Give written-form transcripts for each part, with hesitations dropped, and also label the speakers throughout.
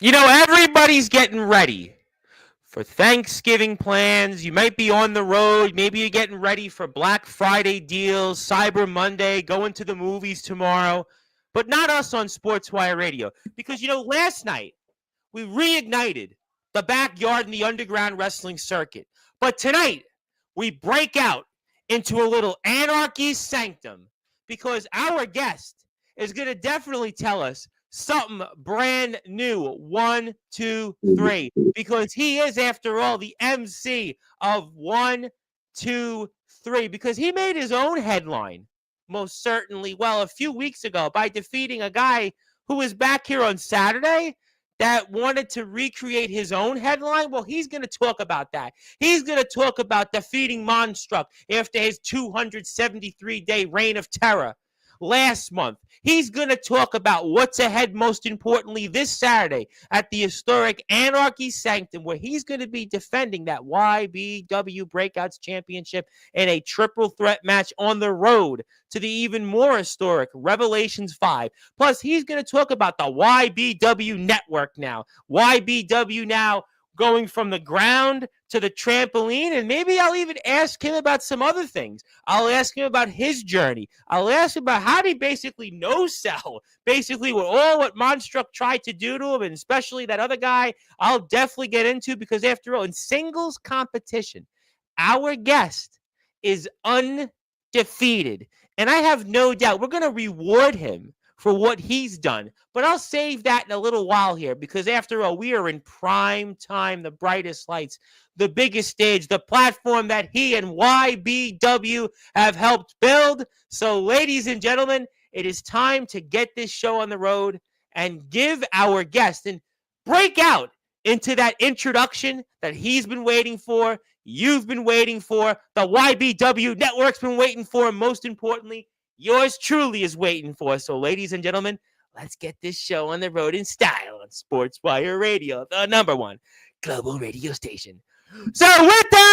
Speaker 1: Everybody's getting ready for Thanksgiving plans. You might be on the road. Maybe you're getting ready for Black Friday deals, Cyber Monday, going to the movies tomorrow. But not us on Sportswire Radio. Because, last night we reignited the backyard and the underground wrestling circuit. But tonight we break out into a little anarchy sanctum because our guest is going to definitely tell us something brand new. 1, 2, 3. Because he is, after all, the MC of 1, 2, 3. Because he made his own headline, most certainly, well, a few weeks ago by defeating a guy who was back here on Saturday that wanted to recreate his own headline. Well, he's going to talk about that. He's going to talk about defeating Monstruck after his 273-day reign of terror last month. He's going to talk about what's ahead, most importantly, this Saturday at the historic Anarchy Sanctum, where he's going to be defending that YBW Breakouts Championship in a triple threat match on the road to the even more historic Revelations 5. Plus, he's going to talk about the YBW network now. YBW now going from the ground to the trampoline, and maybe I'll even ask him about some other things. I'll ask him about his journey. I'll ask him about how he basically no-sell, basically what Monstruck tried to do to him, and especially that other guy I'll definitely get into, because after all, in singles competition, our guest is undefeated, and I have no doubt we're going to reward him for what he's done. But I'll save that in a little while here, because after all, we are in prime time, the brightest lights, the biggest stage, the platform that he and YBW have helped build. So, ladies and gentlemen, it is time to get this show on the road and give our guest and break out into that introduction that he's been waiting for, you've been waiting for, the YBW network's been waiting for, and most importantly, yours truly is waiting for. So, ladies and gentlemen, let's get this show on the road in style on Sportswire Radio, the number one global radio station. So, with that,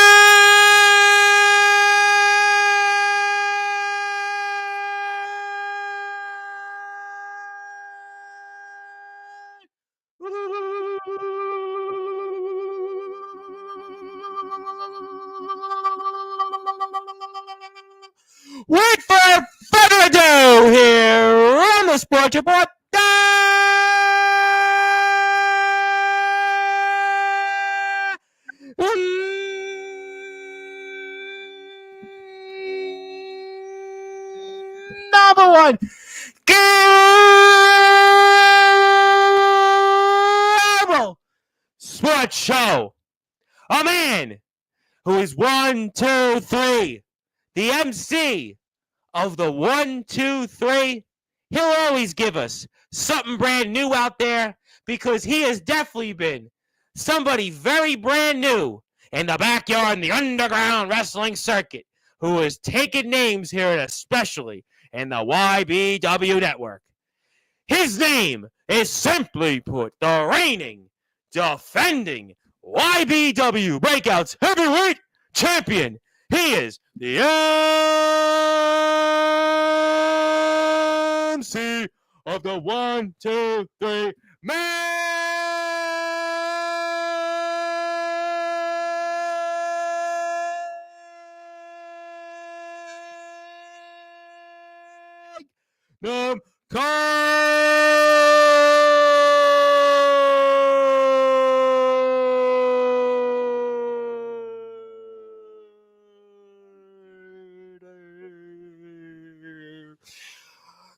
Speaker 1: without further ado, here on the Sports Report, number one global sports show. A man who is 1, 2, 3, the MC of the 1, 2, 3. He'll always give us something brand new out there, because he has definitely been somebody very brand new in the backyard and the underground wrestling circuit, who has taken names here, and especially in the YBW network. His name is, simply put, the reigning, defending YBW Breakouts Heavyweight Champion. He is the MC of the 1, 2, 3 Magnum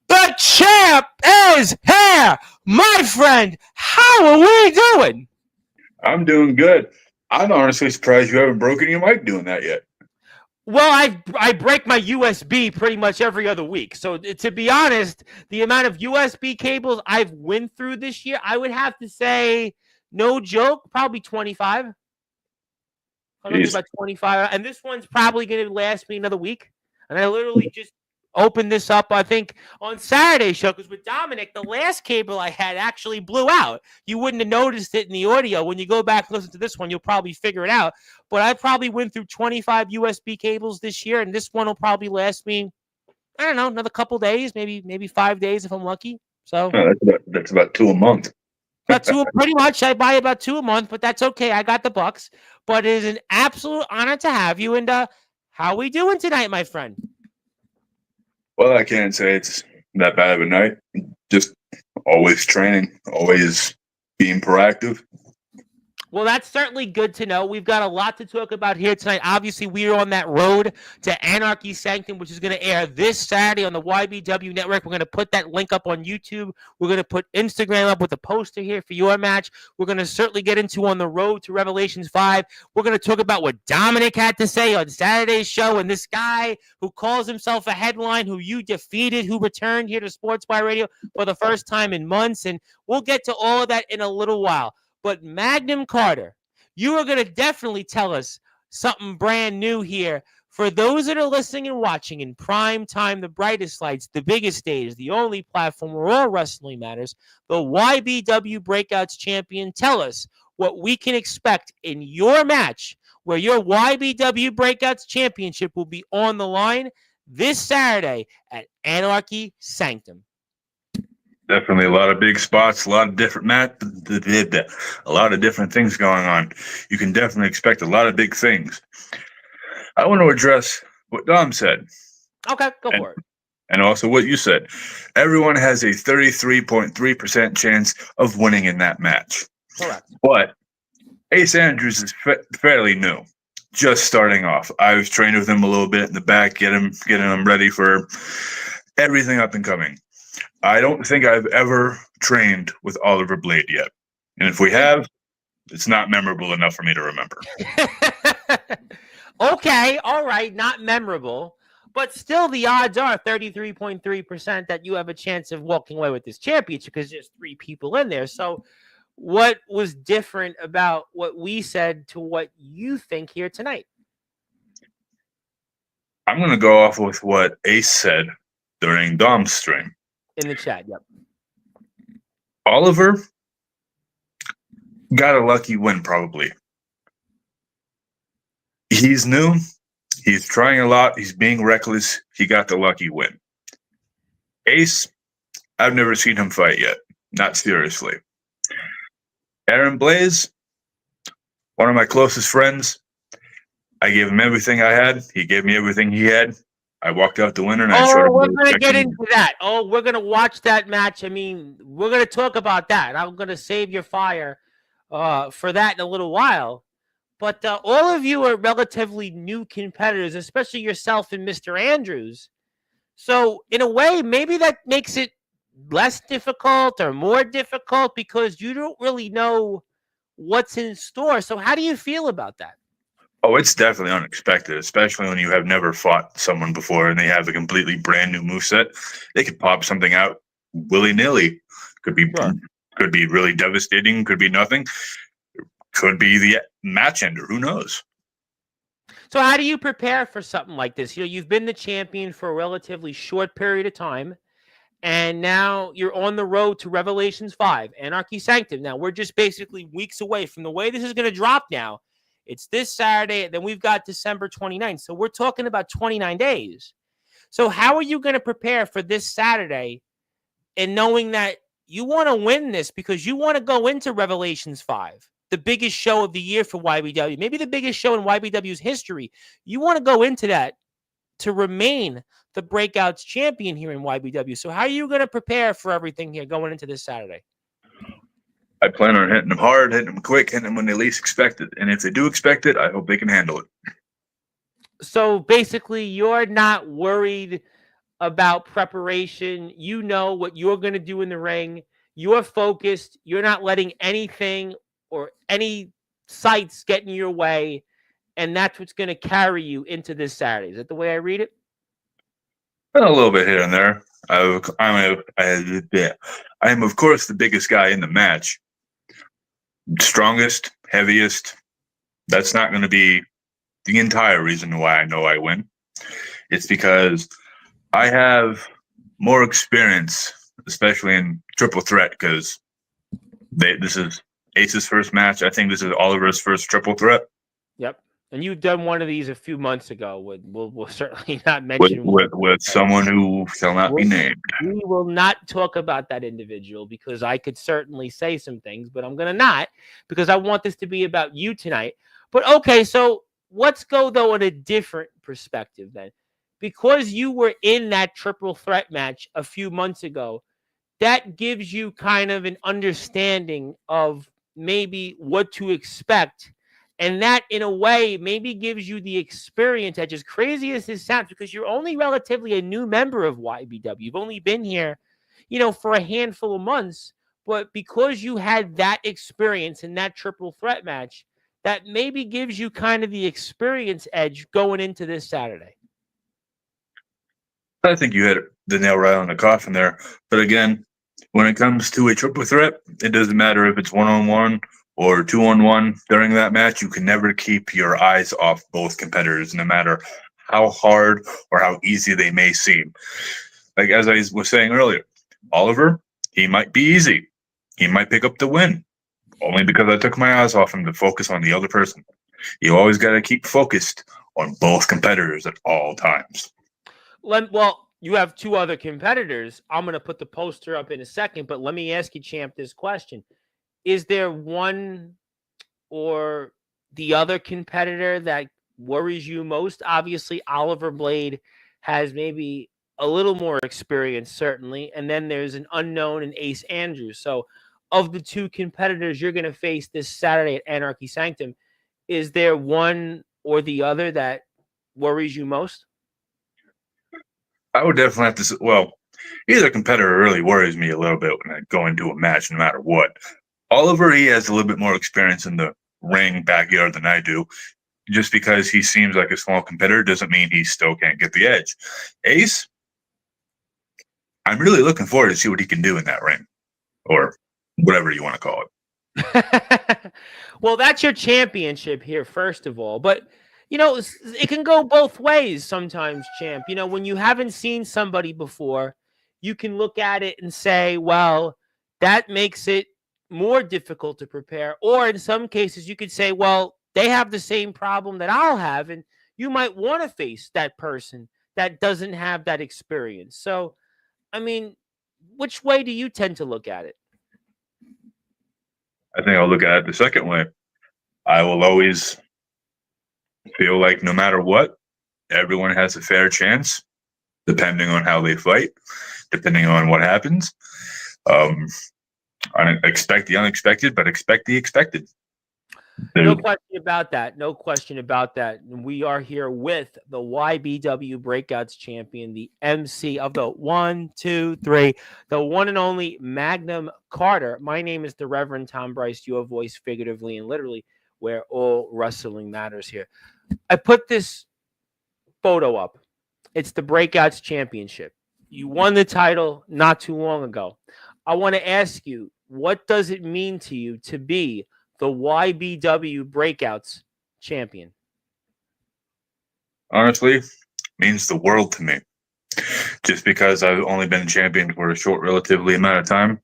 Speaker 1: The champ is here, my friend. How are we doing?
Speaker 2: I'm doing good. I'm honestly surprised you haven't broken your mic doing that yet.
Speaker 1: Well, I break my USB pretty much every other week. So to be honest, the amount of USB cables I've went through this year, I would have to say, no joke, probably 25. I'm looking about 25, and this one's probably going to last me another week. And I literally just opened this up, I think, on Saturday's show, because with Dominic, the last cable I had actually blew out. You wouldn't have noticed it in the audio. When you go back and listen to this one, you'll probably figure it out. But I probably went through 25 USB cables this year, and this one will probably last me, I don't know, another couple days, maybe 5 days if I'm lucky. So
Speaker 2: that's about 2 a month.
Speaker 1: About two, pretty much. I buy about 2 a month, but that's okay. I got the bucks. But it is an absolute honor to have you. And how we doing tonight, my friend?
Speaker 2: Well, I can't say it's that bad of a night. Just always training, always being proactive.
Speaker 1: Well, that's certainly good to know. We've got a lot to talk about here tonight. Obviously, we are on that road to Anarchy Sanctum, which is going to air this Saturday on the YBW Network. We're going to put that link up on YouTube. We're going to put Instagram up with a poster here for your match. We're going to certainly get into On the Road to Revelations 5. We're going to talk about what Dominic had to say on Saturday's show, and this guy who calls himself a headline, who you defeated, who returned here to Sportzwire Radio for the first time in months. And we'll get to all of that in a little while. But Magnum Carter, you are going to definitely tell us something brand new here. For those that are listening and watching in prime time, the brightest lights, the biggest stage, the only platform where all wrestling matters, the YBW Breakouts champion, tell us what we can expect in your match where your YBW Breakouts championship will be on the line this Saturday at Anarchy Sanctum.
Speaker 2: Definitely a lot of big spots, a lot of different a lot of different things going on. You can definitely expect a lot of big things. I want to address what Dom said.
Speaker 1: Okay, go for it.
Speaker 2: And also what you said. Everyone has a 33.3% chance of winning in that match.
Speaker 1: Correct.
Speaker 2: But Ace Andrews is fairly new, just starting off. I've trained with him a little bit in the back, getting him ready for everything up and coming. I don't think I've ever trained with Oliver Blade yet. And if we have, it's not memorable enough for me to remember.
Speaker 1: Okay, all right, not memorable. But still, the odds are 33.3% that you have a chance of walking away with this championship because there's 3 people in there. So what was different about what we said to what you think here tonight?
Speaker 2: I'm going to go off with what Ace said during Dom's stream.
Speaker 1: In the chat, yep.
Speaker 2: Oliver got a lucky win, probably. He's new. He's trying a lot. He's being reckless. He got the lucky win. Ace, I've never seen him fight yet. Not seriously. Aaron Blaze, one of my closest friends. I gave him everything I had. He gave me everything he had. I walked out the winner. And
Speaker 1: we're going to get into that. We're going to watch that match. I mean, we're going to talk about that. I'm going to save your fire for that in a little while. But all of you are relatively new competitors, especially yourself and Mr. Andrews. So in a way, maybe that makes it less difficult or more difficult because you don't really know what's in store. So how do you feel about that?
Speaker 2: Oh, it's definitely unexpected, especially when you have never fought someone before and they have a completely brand new moveset. They could pop something out willy-nilly. Could be really devastating, could be nothing. Could be the match ender, who knows?
Speaker 1: So how do you prepare for something like this? You know, you've been the champion for a relatively short period of time, and now you're on the road to Revelations 5, Anarchy Sanctum. Now, we're just basically weeks away from the way this is going to drop now. It's this Saturday, then we've got December 29th. So we're talking about 29 days. So how are you going to prepare for this Saturday and knowing that you want to win this because you want to go into Revelations 5, the biggest show of the year for YBW, maybe the biggest show in YBW's history. You want to go into that to remain the Breakouts champion here in YBW. So how are you going to prepare for everything here going into this Saturday?
Speaker 2: I plan on hitting them hard, hitting them quick, hitting them when they least expect it. And if they do expect it, I hope they can handle it.
Speaker 1: So basically, you're not worried about preparation. You know what you're going to do in the ring. You're focused. You're not letting anything or any sights get in your way. And that's what's going to carry you into this Saturday. Is that the way I read it?
Speaker 2: A little bit here and there. I am, of course, the biggest guy in the match. Strongest, heaviest. That's not going to be the entire reason why I know I win. It's because I have more experience, especially in triple threat, because this is Ace's first match. I think this is Oliver's first triple threat.
Speaker 1: Yep. And you've done one of these a few months ago. We'll certainly not mention
Speaker 2: with someone who shall not be named.
Speaker 1: We will not talk about that individual because I could certainly say some things, but I'm going to not because I want this to be about you tonight. But okay, so let's go though in a different perspective then. Because you were in that triple threat match a few months ago, that gives you kind of an understanding of maybe what to expect. And that, in a way, maybe gives you the experience that, as crazy as this sounds, because you're only relatively a new member of YBW. You've only been here, for a handful of months. But because you had that experience in that triple threat match, that maybe gives you kind of the experience edge going into this Saturday.
Speaker 2: I think you hit the nail right on the coffin there. But again, when it comes to a triple threat, it doesn't matter if it's 1-on-1 or 2-on-1 during that match. You can never keep your eyes off both competitors, no matter how hard or how easy they may seem. Like as I was saying earlier, Oliver, he might be easy. He might pick up the win, only because I took my eyes off him to focus on the other person. You always got to keep focused on both competitors at all times.
Speaker 1: Well, you have two other competitors. I'm going to put the poster up in a second, but let me ask you, Champ, this question. Is there one or the other competitor that worries you most? Obviously, Oliver Blade has maybe a little more experience, certainly. And then there's an unknown in Ace Andrews. So of the two competitors you're going to face this Saturday at Anarchy Sanctum, is there one or the other that worries you most?
Speaker 2: I would definitely have to. Well, either competitor really worries me a little bit when I go into a match, no matter what. Oliver, he has a little bit more experience in the ring backyard than I do. Just because he seems like a small competitor doesn't mean he still can't get the edge. Ace, I'm really looking forward to see what he can do in that ring, or whatever you want to call
Speaker 1: it. Well, that's your championship here, first of all. But it can go both ways sometimes, Champ. When you haven't seen somebody before, you can look at it and say, well, that makes it more difficult to prepare. Or in some cases, you could say, well, they have the same problem that I'll have, and you might want to face that person that doesn't have that experience. So, I mean, which way do you tend to look at it?
Speaker 2: I think I'll look at it the second way. I will always feel like no matter what, everyone has a fair chance, depending on how they fight, depending on what happens. I expect the unexpected, but expect the expected.
Speaker 1: No question about that. No question about that. We are here with the YBW Breakouts champion, the MC of the 1, 2, 3, the one and only Magnum Carter. My name is the Reverend Tom Bryce, your voice figuratively and literally, where all wrestling matters here. I put this photo up. It's the Breakouts Championship. You won the title not too long ago. I want to ask you, what does it mean to you to be the YBW Breakouts champion?
Speaker 2: Honestly, means the world to me. Just because I've only been champion for a short, relatively amount of time,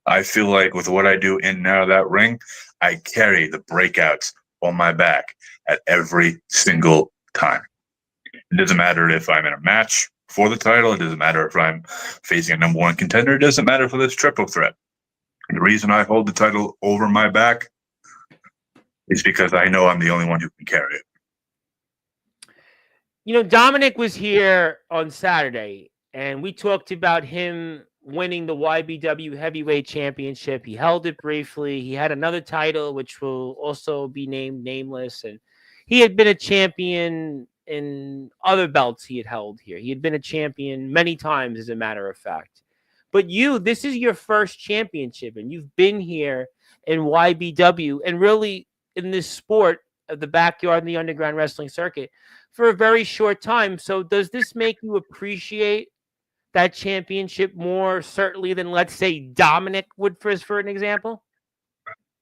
Speaker 2: I feel like with what I do in and out of that ring, I carry the Breakouts on my back at every single time. It doesn't matter if I'm in a match for the title. It doesn't matter if I'm facing a number one contender. It doesn't matter for this triple threat. The reason I hold the title over my back is because I know I'm the only one who can carry it.
Speaker 1: Dominic was here on Saturday, and we talked about him winning the YBW Heavyweight Championship. He held it briefly. He had another title, which will also be named nameless, and he had been a champion in other belts he had held here. He had been a champion many times, as a matter of fact. But this is your first championship, and you've been here in YBW and really in this sport of the backyard and the underground wrestling circuit for a very short time. So does this make you appreciate that championship more, certainly, than, let's say, Dominic would, for an example?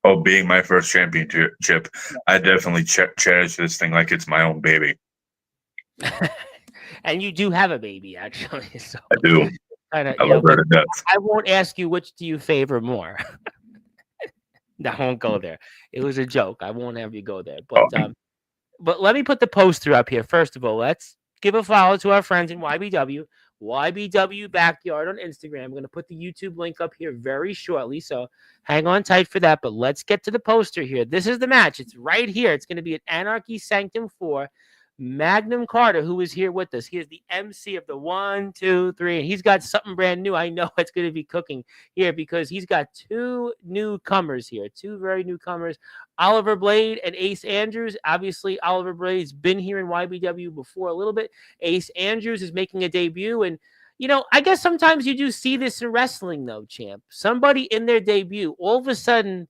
Speaker 2: Oh, being my first championship, I definitely cherish this thing like it's my own baby.
Speaker 1: And you do have a baby, actually. So
Speaker 2: I do. I love her to death.
Speaker 1: I won't ask you which do you favor more. I won't go there. It was a joke. I won't have you go there. But but let me put the poster up here. First of all, let's give a follow to our friends in YBW Backyard on Instagram. I'm going to put the YouTube link up here very shortly, so hang on tight for that. But let's get to the poster here. This is the match. It's right here. It's going to be at Anarchy Sanctum 4. Magnum Carter, who is here with us. He is the MC of the 1, 2, 3, and he's got something brand new. I know it's going to be cooking here because he's got two newcomers here, two very newcomers, Oliver Blade and Ace Andrews. Obviously, Oliver Blade's been here in YBW before a little bit. Ace Andrews is making a debut, and I guess sometimes you do see this in wrestling, though, champ. Somebody in their debut, all of a sudden,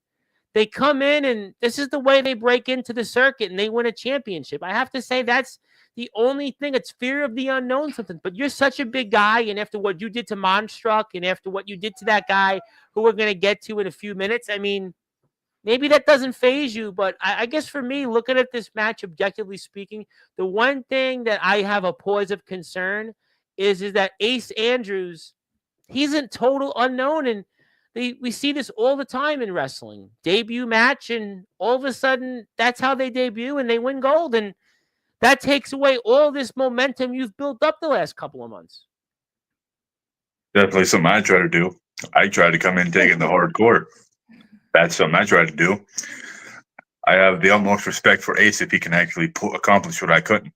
Speaker 1: they come in and this is the way they break into the circuit and they win a championship. I have to say that's the only thing. It's fear of the unknown something. But you're such a big guy, and after what you did to Monstruck and after what you did to that guy who we're going to get to in a few minutes, I mean, maybe that doesn't faze you. But I guess for me, looking at this match, objectively speaking, the one thing that I have a pause of concern is that Ace Andrews, he's a total unknown, and we see this all the time in wrestling. Debut match, and all of a sudden, that's how they debut, and they win gold. And that takes away all this momentum you've built up the last couple of months.
Speaker 2: Definitely something I try to do. I try to come in taking the hardcore. That's something I try to do. I have the utmost respect for Ace if he can actually accomplish what I couldn't.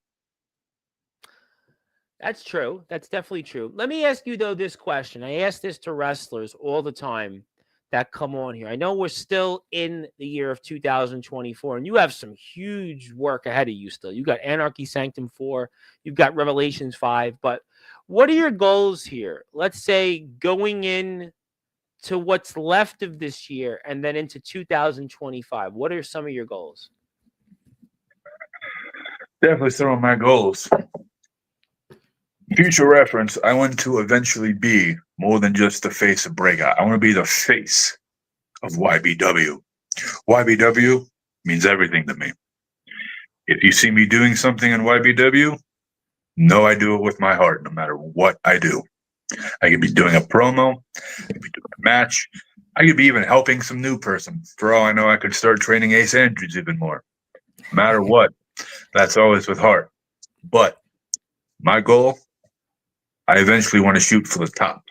Speaker 1: That's true. That's definitely true. Let me ask you, though, this question. I ask this to wrestlers all the time that come on here. I know we're still in the year of 2024, and you have some huge work ahead of you still. You got Anarchy Sanctum 4. You've got Revelations 5. But what are your goals here? Let's say going in to what's left of this year and then into 2025. What are some of your goals?
Speaker 2: Definitely some of my goals. Future reference, I want to eventually be more than just the face of Breakout. I want to be the face of YBW. YBW means everything to me. If you see me doing something in YBW, know I do it with my heart, no matter what I do. I could be doing a promo, I could be doing a match, I could be even helping some new person. For all I know, I could start training Ace Andrews even more. No matter what, that's always with heart. But my goal, I eventually want to shoot for the top.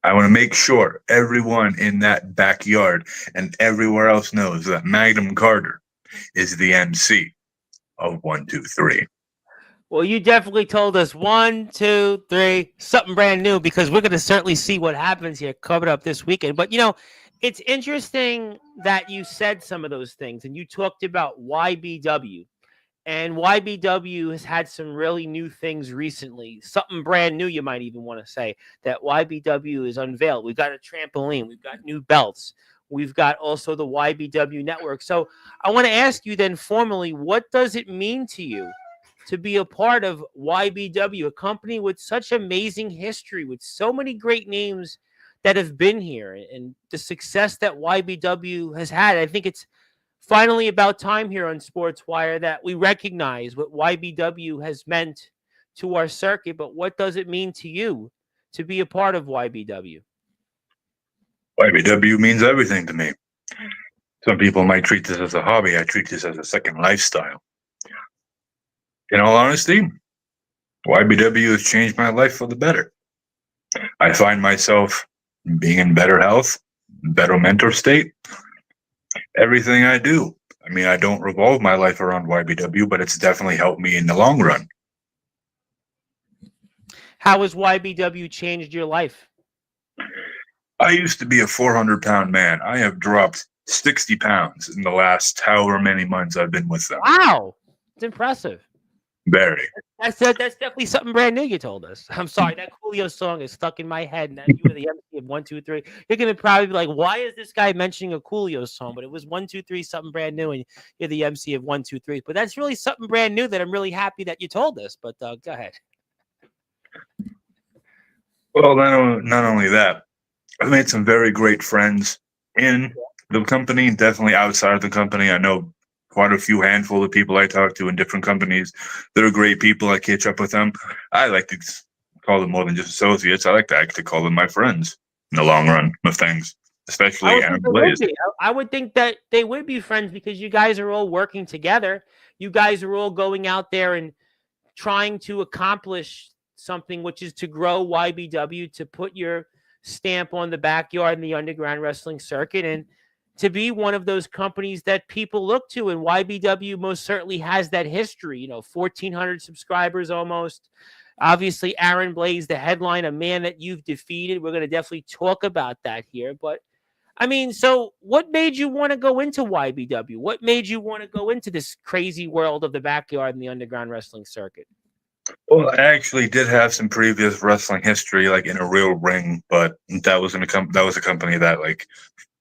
Speaker 2: I want to make sure everyone in that backyard and everywhere else knows that Magnum Carter is the MC of 1, 2, 3.
Speaker 1: Well, you definitely told us 1, 2, 3, something brand new, because we're going to certainly see what happens here coming up this weekend. But, it's interesting that you said some of those things, and you talked about YBW. And YBW has had some really new things recently. Something brand new, you might even want to say, that YBW is unveiled. We've got a trampoline. We've got new belts. We've got also the YBW network. So I want to ask you then formally, what does it mean to you to be a part of YBW, a company with such amazing history, with so many great names that have been here, and the success that YBW has had? I think it's finally about time here on Sportswire that we recognize what YBW has meant to our circuit. But what does it mean to you to be a part of YBW?
Speaker 2: YBW means everything to me. Some people might treat this as a hobby. I treat this as a second lifestyle. In all honesty, YBW has changed my life for the better. I find myself being in better health, better mental state. Everything I do. I mean, I don't revolve my life around YBW, but it's definitely helped me in the long run.
Speaker 1: How has YBW changed your life?
Speaker 2: I used to be a 400-pound man. I have dropped 60 pounds in the last however many months I've been with them.
Speaker 1: Wow. It's impressive.
Speaker 2: Very.
Speaker 1: That's definitely something brand new you told us. I'm sorry, that Coolio song is stuck in my head. And you were the MC of 1, 2, 3. You're gonna probably be like, "Why is this guy mentioning a Coolio song?" But it was 1, 2, 3, something brand new, and you're the MC of 1, 2, 3. But that's really something brand new that I'm really happy that you told us. But go ahead.
Speaker 2: Well, not only that, I've made some very great friends in the company, definitely outside of the company. I know quite a few handful of people I talk to in different companies. They're great people. I catch up with them. I like to call them more than just associates. I like to actually call them my friends in the long run of things. especially
Speaker 1: I would
Speaker 2: Aaron
Speaker 1: think they would
Speaker 2: Blaze.
Speaker 1: be. I would think that they would be friends because you guys are all working together. You guys are all going out there and trying to accomplish something, which is to grow YBW, to put your stamp on the backyard and the underground wrestling circuit, and to be one of those companies that people look to. And YBW most certainly has that history. 1,400 subscribers almost. Obviously, Aaron Blaze, the headline, a man that you've defeated. We're going to definitely talk about that here. But I mean, so what made you want to go into YBW? What made you want to go into this crazy world of the backyard and the underground wrestling circuit?
Speaker 2: Well, I actually did have some previous wrestling history, like in a real ring, but that was that was a company that like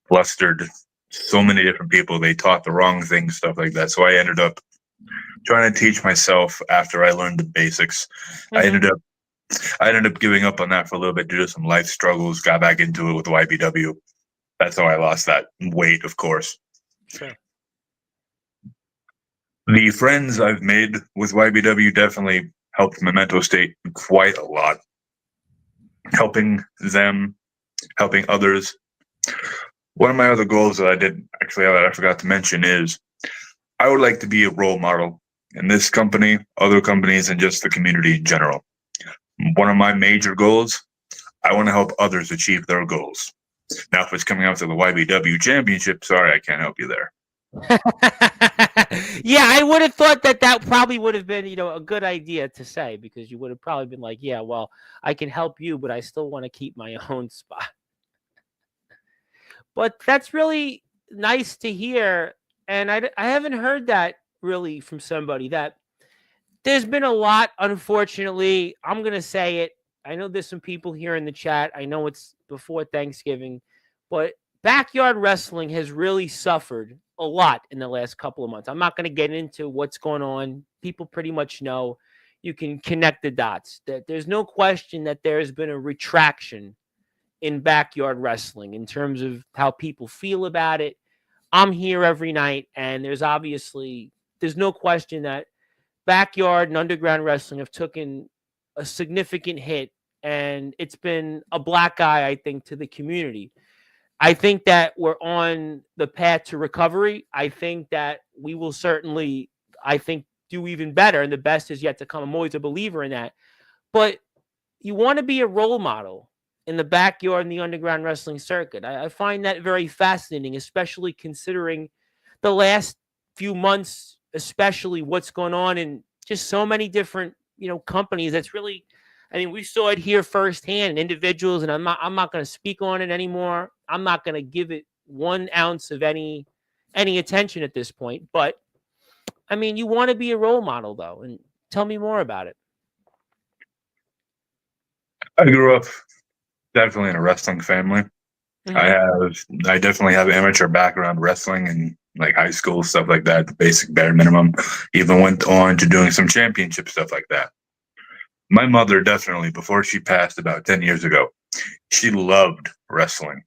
Speaker 2: flustered so many different people. They taught the wrong things, stuff like that. So I ended up trying to teach myself after I learned the basics. I
Speaker 1: Mm-hmm.
Speaker 2: ended up giving up on that for a little bit due to some life struggles. Got back into it with YBW. That's how I lost that weight, of course.
Speaker 1: Sure.
Speaker 2: The friends I've made with YBW definitely helped my mental state quite a lot. Helping them, helping others. One of my other goals that I forgot to mention is I would like to be a role model in this company, other companies, and just the community in general. One of my major goals, I want to help others achieve their goals. Now, if it's coming out to the YBW championship, sorry, I can't help you there.
Speaker 1: Yeah, I would have thought that probably would have been, a good idea to say, because you would have probably been like, yeah, well, I can help you, but I still want to keep my own spot. But that's really nice to hear. And I haven't heard that really from somebody. That there's been a lot, unfortunately. I'm going to say it. I know there's some people here in the chat. I know it's before Thanksgiving, but backyard wrestling has really suffered a lot in the last couple of months. I'm not going to get into what's going on. People pretty much know. You can connect the dots. That there's no question that there has been a retraction in backyard wrestling in terms of how people feel about it. I'm here every night, and there's no question that backyard and underground wrestling have taken a significant hit, and it's been a black eye, I think, to the community. I think that we're on the path to recovery. I think that we will certainly, do even better, and the best is yet to come. I'm always a believer in that. But you want to be a role model in the backyard and the underground wrestling circuit. I find that very fascinating, especially considering the last few months, especially what's going on in just so many different, companies. That's really, I mean, we saw it here firsthand, individuals, and I'm not going to speak on it anymore. I'm not going to give it 1 ounce of any attention at this point. But I mean, you want to be a role model, though, and tell me more about it.
Speaker 2: I grew up definitely in a wrestling family. I definitely have amateur background wrestling and like high school stuff like that, the basic bare minimum. Even went on to doing some championship stuff like that. My mother definitely, before she passed about 10 years ago, she loved wrestling.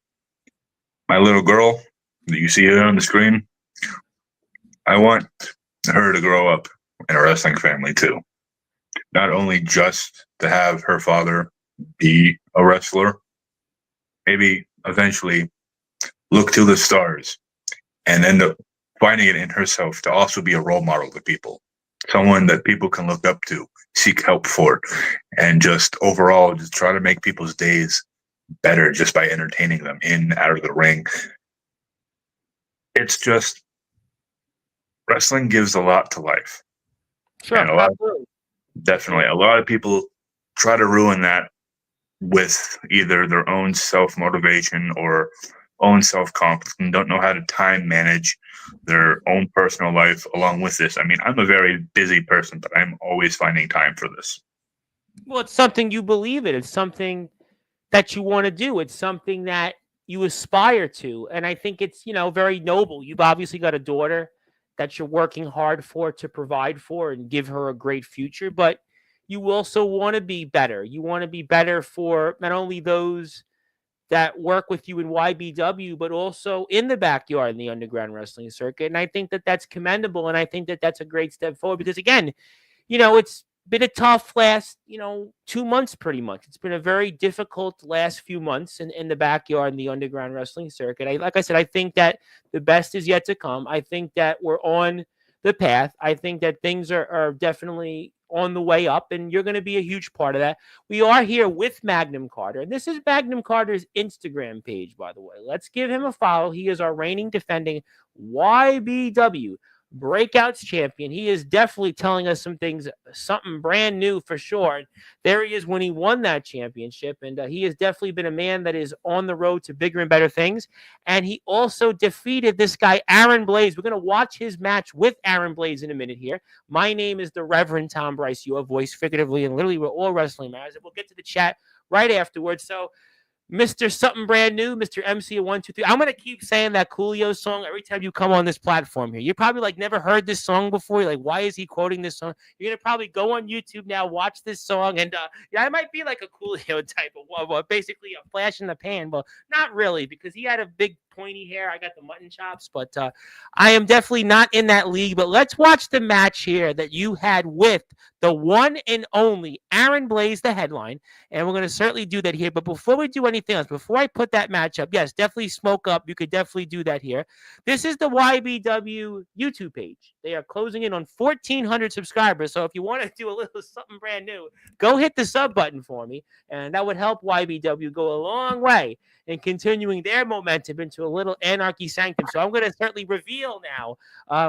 Speaker 2: My little girl that you see here on the screen, I want her to grow up in a wrestling family too. Not only just to have her father be a wrestler, maybe eventually look to the stars and end up finding it in herself to also be a role model to people, someone that people can look up to, seek help for, and just overall just try to make people's days better just by entertaining them in, out of the ring. It's just wrestling gives a lot to life.
Speaker 1: Sure,
Speaker 2: And
Speaker 1: absolutely.
Speaker 2: definitely a lot of people try to ruin that with either their own self-motivation or own self-confidence and don't know how to time manage their own personal life along with this. I mean, I'm a very busy person, but I'm always finding time for this.
Speaker 1: Well, it's something you believe in. It's something that you want to do. It's something that you aspire to. And I think it's, very noble. You've obviously got a daughter that you're working hard for, to provide for and give her a great future, but you also want to be better. You want to be better for not only those that work with you in YBW, but also in the backyard in the underground wrestling circuit. And I think that that's commendable. And I think that that's a great step forward because, again, it's been a tough last, 2 months pretty much. It's been a very difficult last few months in the backyard in the underground wrestling circuit. Like I said, I think that the best is yet to come. I think that we're on the path. I think that things are definitely on the way up, and you're going to be a huge part of that. We are here with Magnum Carter, and this is Magnum Carter's Instagram page, by the way. Let's give him a follow. He is our reigning defending YBW Breakouts champion. He is definitely telling us some things, something brand new for sure. There he is when he won that championship, and he has definitely been a man that is on the road to bigger and better things. And he also defeated this guy, Aaron Blaze. We're going to watch his match with Aaron Blaze in a minute here. My name is the Reverend Tom Bryce, your voice figuratively and literally. We're all wrestling matters. We'll get to the chat right afterwards. So, Mr. Something Brand New, Mr. MC 123. I'm gonna keep saying that Coolio song every time you come on this platform here. You're probably like never heard this song before. You're like, why is he quoting this song? You're gonna probably go on YouTube now, watch this song, and yeah, I might be like a Coolio type of basically a flash in the pan, but not really because he had a big pointy hair. I got the mutton chops, but I am definitely not in that league. But let's watch the match here that you had with the one and only Aaron Blaze, the headline. And we're going to certainly do that here. But before we do anything else, before I put that match up, yes, definitely smoke up. You could definitely do that here. This is the YBW YouTube page. They are closing in on 1,400 subscribers. So if you want to do a little something brand new, go hit the sub button for me. And that would help YBW go a long way in continuing their momentum into a little anarchy sanctum. So I'm going to certainly reveal now,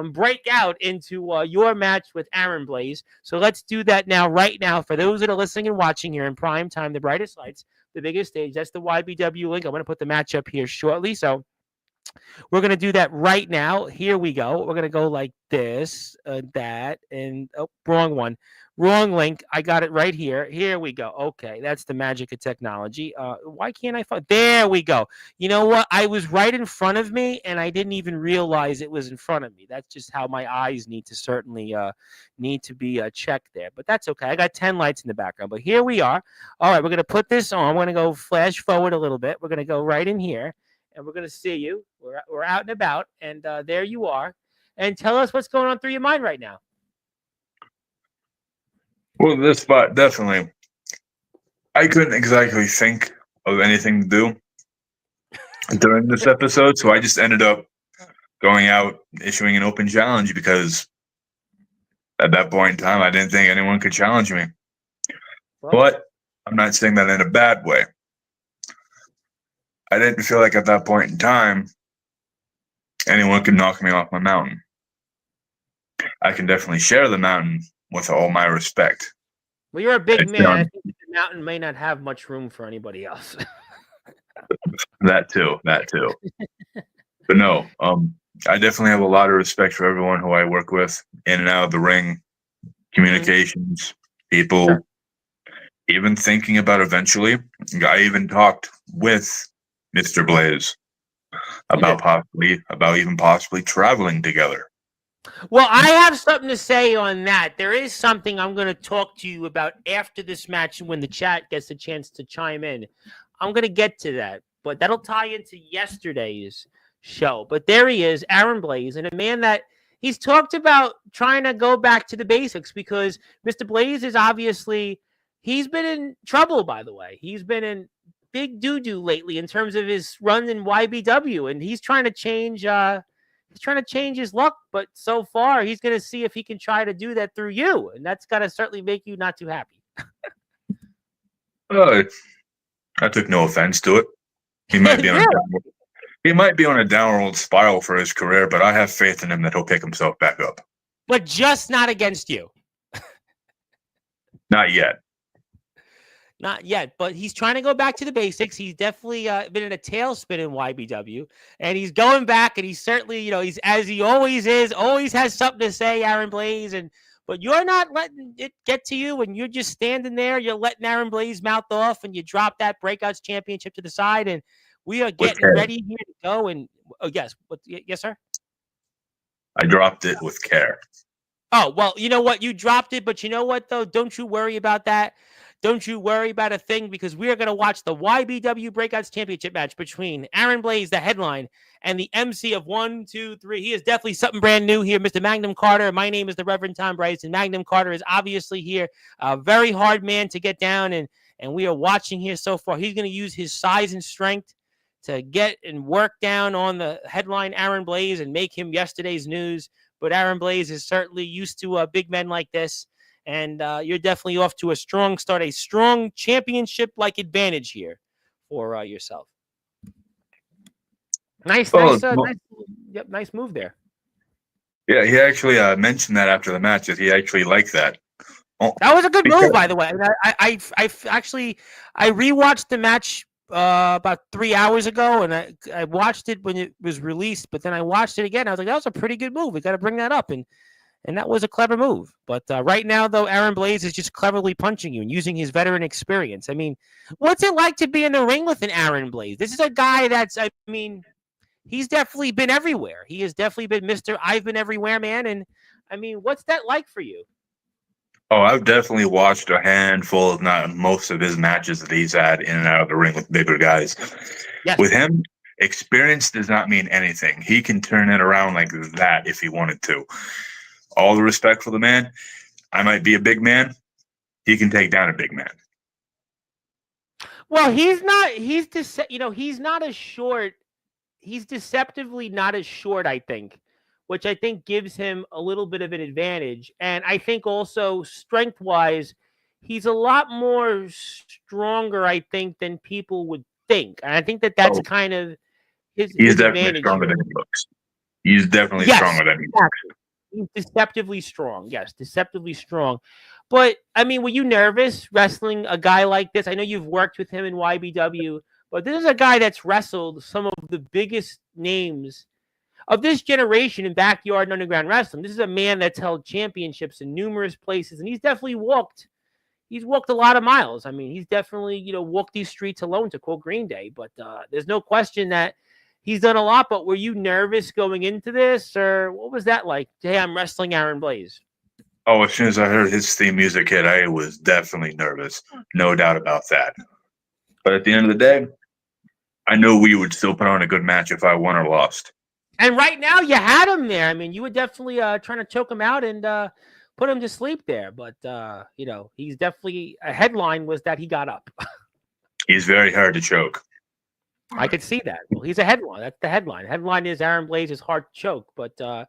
Speaker 1: break out into your match with Aaron Blaze. So let's do that right now. For those that are listening and watching here in prime time, the brightest lights, the biggest stage, that's the YBW link. I'm going to put the match up here shortly. So we're going to do that right now. Here we go. We're going to go like this, that, and wrong one. Wrong link. I got it right here. Here we go. Okay, that's the magic of technology. Why can't I find? There we go. You know what? I was right in front of me, and I didn't even realize it was in front of me. That's just how my eyes need to certainly need to be checked there. But that's okay. I got 10 lights in the background. But here we are. All right, we're going to put this on. We're going to go flash forward a little bit. We're going to go right in here, and we're going to see you. We're out and about, and there you are. And tell us what's going on through your mind right now.
Speaker 2: Well, this spot, definitely. I couldn't exactly think of anything to do during this episode, so I just ended up going out, issuing an open challenge because at that point in time, I didn't think anyone could challenge me. But I'm not saying that in a bad way. I didn't feel like at that point in time, anyone could knock me off my mountain. I can definitely share the mountain with all my respect.
Speaker 1: Well, you're a big man. I think the mountain may not have much room for anybody else.
Speaker 2: That too. But no, I definitely have a lot of respect for everyone who I work with in and out of the ring, communications, people,
Speaker 1: sure.
Speaker 2: Even thinking about eventually. I even talked with Mr. Blaze about possibly traveling together.
Speaker 1: Well, I have something to say on that. There is something I'm going to talk to you about after this match when the chat gets a chance to chime in. I'm going to get to that, but that'll tie into yesterday's show. But there he is, Aaron Blaze, and a man that he's talked about trying to go back to the basics because Mr. Blaze is obviously, he's been in trouble, by the way. He's been in big doo-doo lately in terms of his run in YBW, and he's trying to change his luck, but so far he's going to see if he can try to do that through you, and that's got to certainly make you not too happy.
Speaker 2: I took no offense to it. He might be on a downward spiral for his career, but I have faith in him that he'll pick himself back up.
Speaker 1: But just not against you.
Speaker 2: Not yet.
Speaker 1: Not yet, but he's trying to go back to the basics. He's definitely been in a tailspin in YBW, and he's going back, and he's certainly, he's as he always is, always has something to say, Aaron Blaze, but you're not letting it get to you, and you're just standing there. You're letting Aaron Blaze mouth off, and you drop that Breakouts Championship to the side, and we are getting ready here to go. And yes, sir.
Speaker 2: I dropped it with care.
Speaker 1: Oh, well, you know what? You dropped it, but you know what, though? Don't you worry about that. don't you worry about a thing, because we are going to watch the YBW Breakouts Championship match between Aaron Blaze, the headline, and the MC of 1, 2, 3. He is definitely something brand new here, Mr. Magnum Carter. My name is the Reverend Tom Bryce, and Magnum Carter is obviously here. A very hard man to get down, and we are watching here so far. He's going to use his size and strength to get and work down on the headline Aaron Blaze and make him yesterday's news. But Aaron Blaze is certainly used to big men like this. And you're definitely off to a strong start, a strong championship-like advantage here for yourself. Nice move there.
Speaker 2: Yeah, he actually mentioned that after the match, that he actually liked that.
Speaker 1: Oh, that was a good move, by the way. I rewatched the match about 3 hours ago, and I watched it when it was released, but then I watched it again. I was like, that was a pretty good move. We got to bring that up, and that was a clever move. But right now, though, Aaron Blaze is just cleverly punching you and using his veteran experience. I mean, what's it like to be in the ring with an Aaron Blaze? This is a guy he's definitely been everywhere. He has definitely been Mr. I've been everywhere, man. And I mean, what's that like for you?
Speaker 2: Oh, I've definitely watched a handful, if not most of his matches that he's had in and out of the ring with bigger guys. Yes. With him, experience does not mean anything. He can turn it around like that if he wanted to. All the respect for the man. I might be a big man. He can take down a big man.
Speaker 1: Well, he's not as short. He's deceptively not as short, I think, which I think gives him a little bit of an advantage. And I think also strength-wise, he's a lot more stronger, I think, than people would think. And I think that's kind of his
Speaker 2: definitely stronger than he looks. He's definitely stronger than he looks.
Speaker 1: He's deceptively strong. Yes, deceptively strong. But, I mean, were you nervous wrestling a guy like this? I know you've worked with him in YBW, but this is a guy that's wrestled some of the biggest names of this generation in backyard and underground wrestling. This is a man that's held championships in numerous places, and he's definitely walked a lot of miles. I mean, he's definitely, walked these streets alone, to quote Green Day. But there's no question that he's done a lot. But were you nervous going into this, or what was that like? Hey, I'm wrestling Aaron Blaze.
Speaker 2: Oh, as soon as I heard his theme music hit, I was definitely nervous. No doubt about that. But at the end of the day, I know we would still put on a good match if I won or lost.
Speaker 1: And right now, you had him there. I mean, you were definitely trying to choke him out and put him to sleep there. But, he's definitely – a headline was that he got up.
Speaker 2: He's very hard to choke.
Speaker 1: I could see that. Well, he's a headline. That's the headline. Headline is Aaron Blaze is hard to choke. But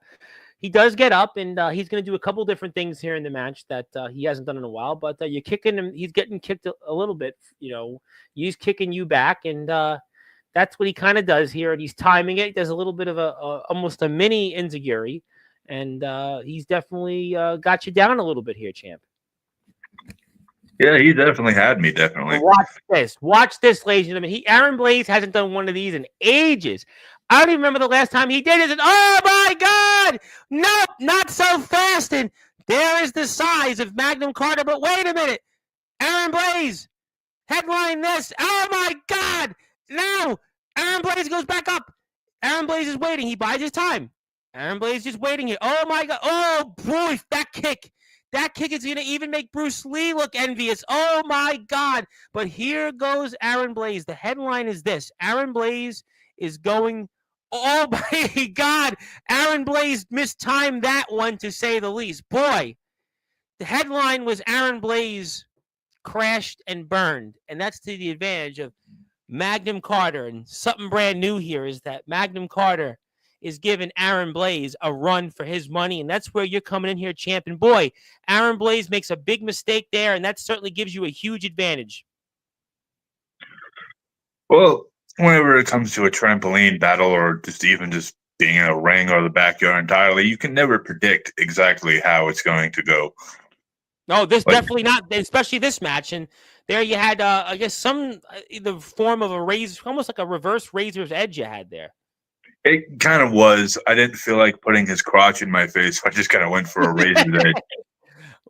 Speaker 1: he does get up, and he's going to do a couple different things here in the match that he hasn't done in a while. But you're kicking him. He's getting kicked a little bit. He's kicking you back, and that's what he kind of does here. And he's timing it. He does a little bit of almost a mini enziguri, and he's definitely got you down a little bit here, champ.
Speaker 2: Yeah, he definitely had me, definitely.
Speaker 1: Watch this, ladies and gentlemen. Aaron Blaze hasn't done one of these in ages. I don't even remember the last time he did it. And, oh, my God! Nope, not so fast. And there is the size of Magnum Carter. But wait a minute. Aaron Blaze, headline this. Oh, my God! No! Aaron Blaze goes back up. Aaron Blaze is waiting. He buys his time. Aaron Blaze just waiting here. Oh, my God. Oh, boy, that kick. That kick is going to even make Bruce Lee look envious. Oh, my God. But here goes Aaron Blaze. The headline is this. Aaron Blaze is going. Oh, my God. Aaron Blaze mistimed that one, to say the least. Boy, the headline was Aaron Blaze crashed and burned. And that's to the advantage of Magnum Carter. And something brand new here is that Magnum Carter is giving Aaron Blaze a run for his money, and that's where you're coming in here, champ. And boy, Aaron Blaze makes a big mistake there, and that certainly gives you a huge advantage.
Speaker 2: Well, whenever it comes to a trampoline battle or just being in a ring or the backyard entirely, you can never predict exactly how it's going to go.
Speaker 1: No, definitely not, especially this match. And there you had, I guess, the form of a razor, almost like a reverse razor's edge you had there.
Speaker 2: It kind of was. I didn't feel like putting his crotch in my face. I just kind of went for a razor's edge.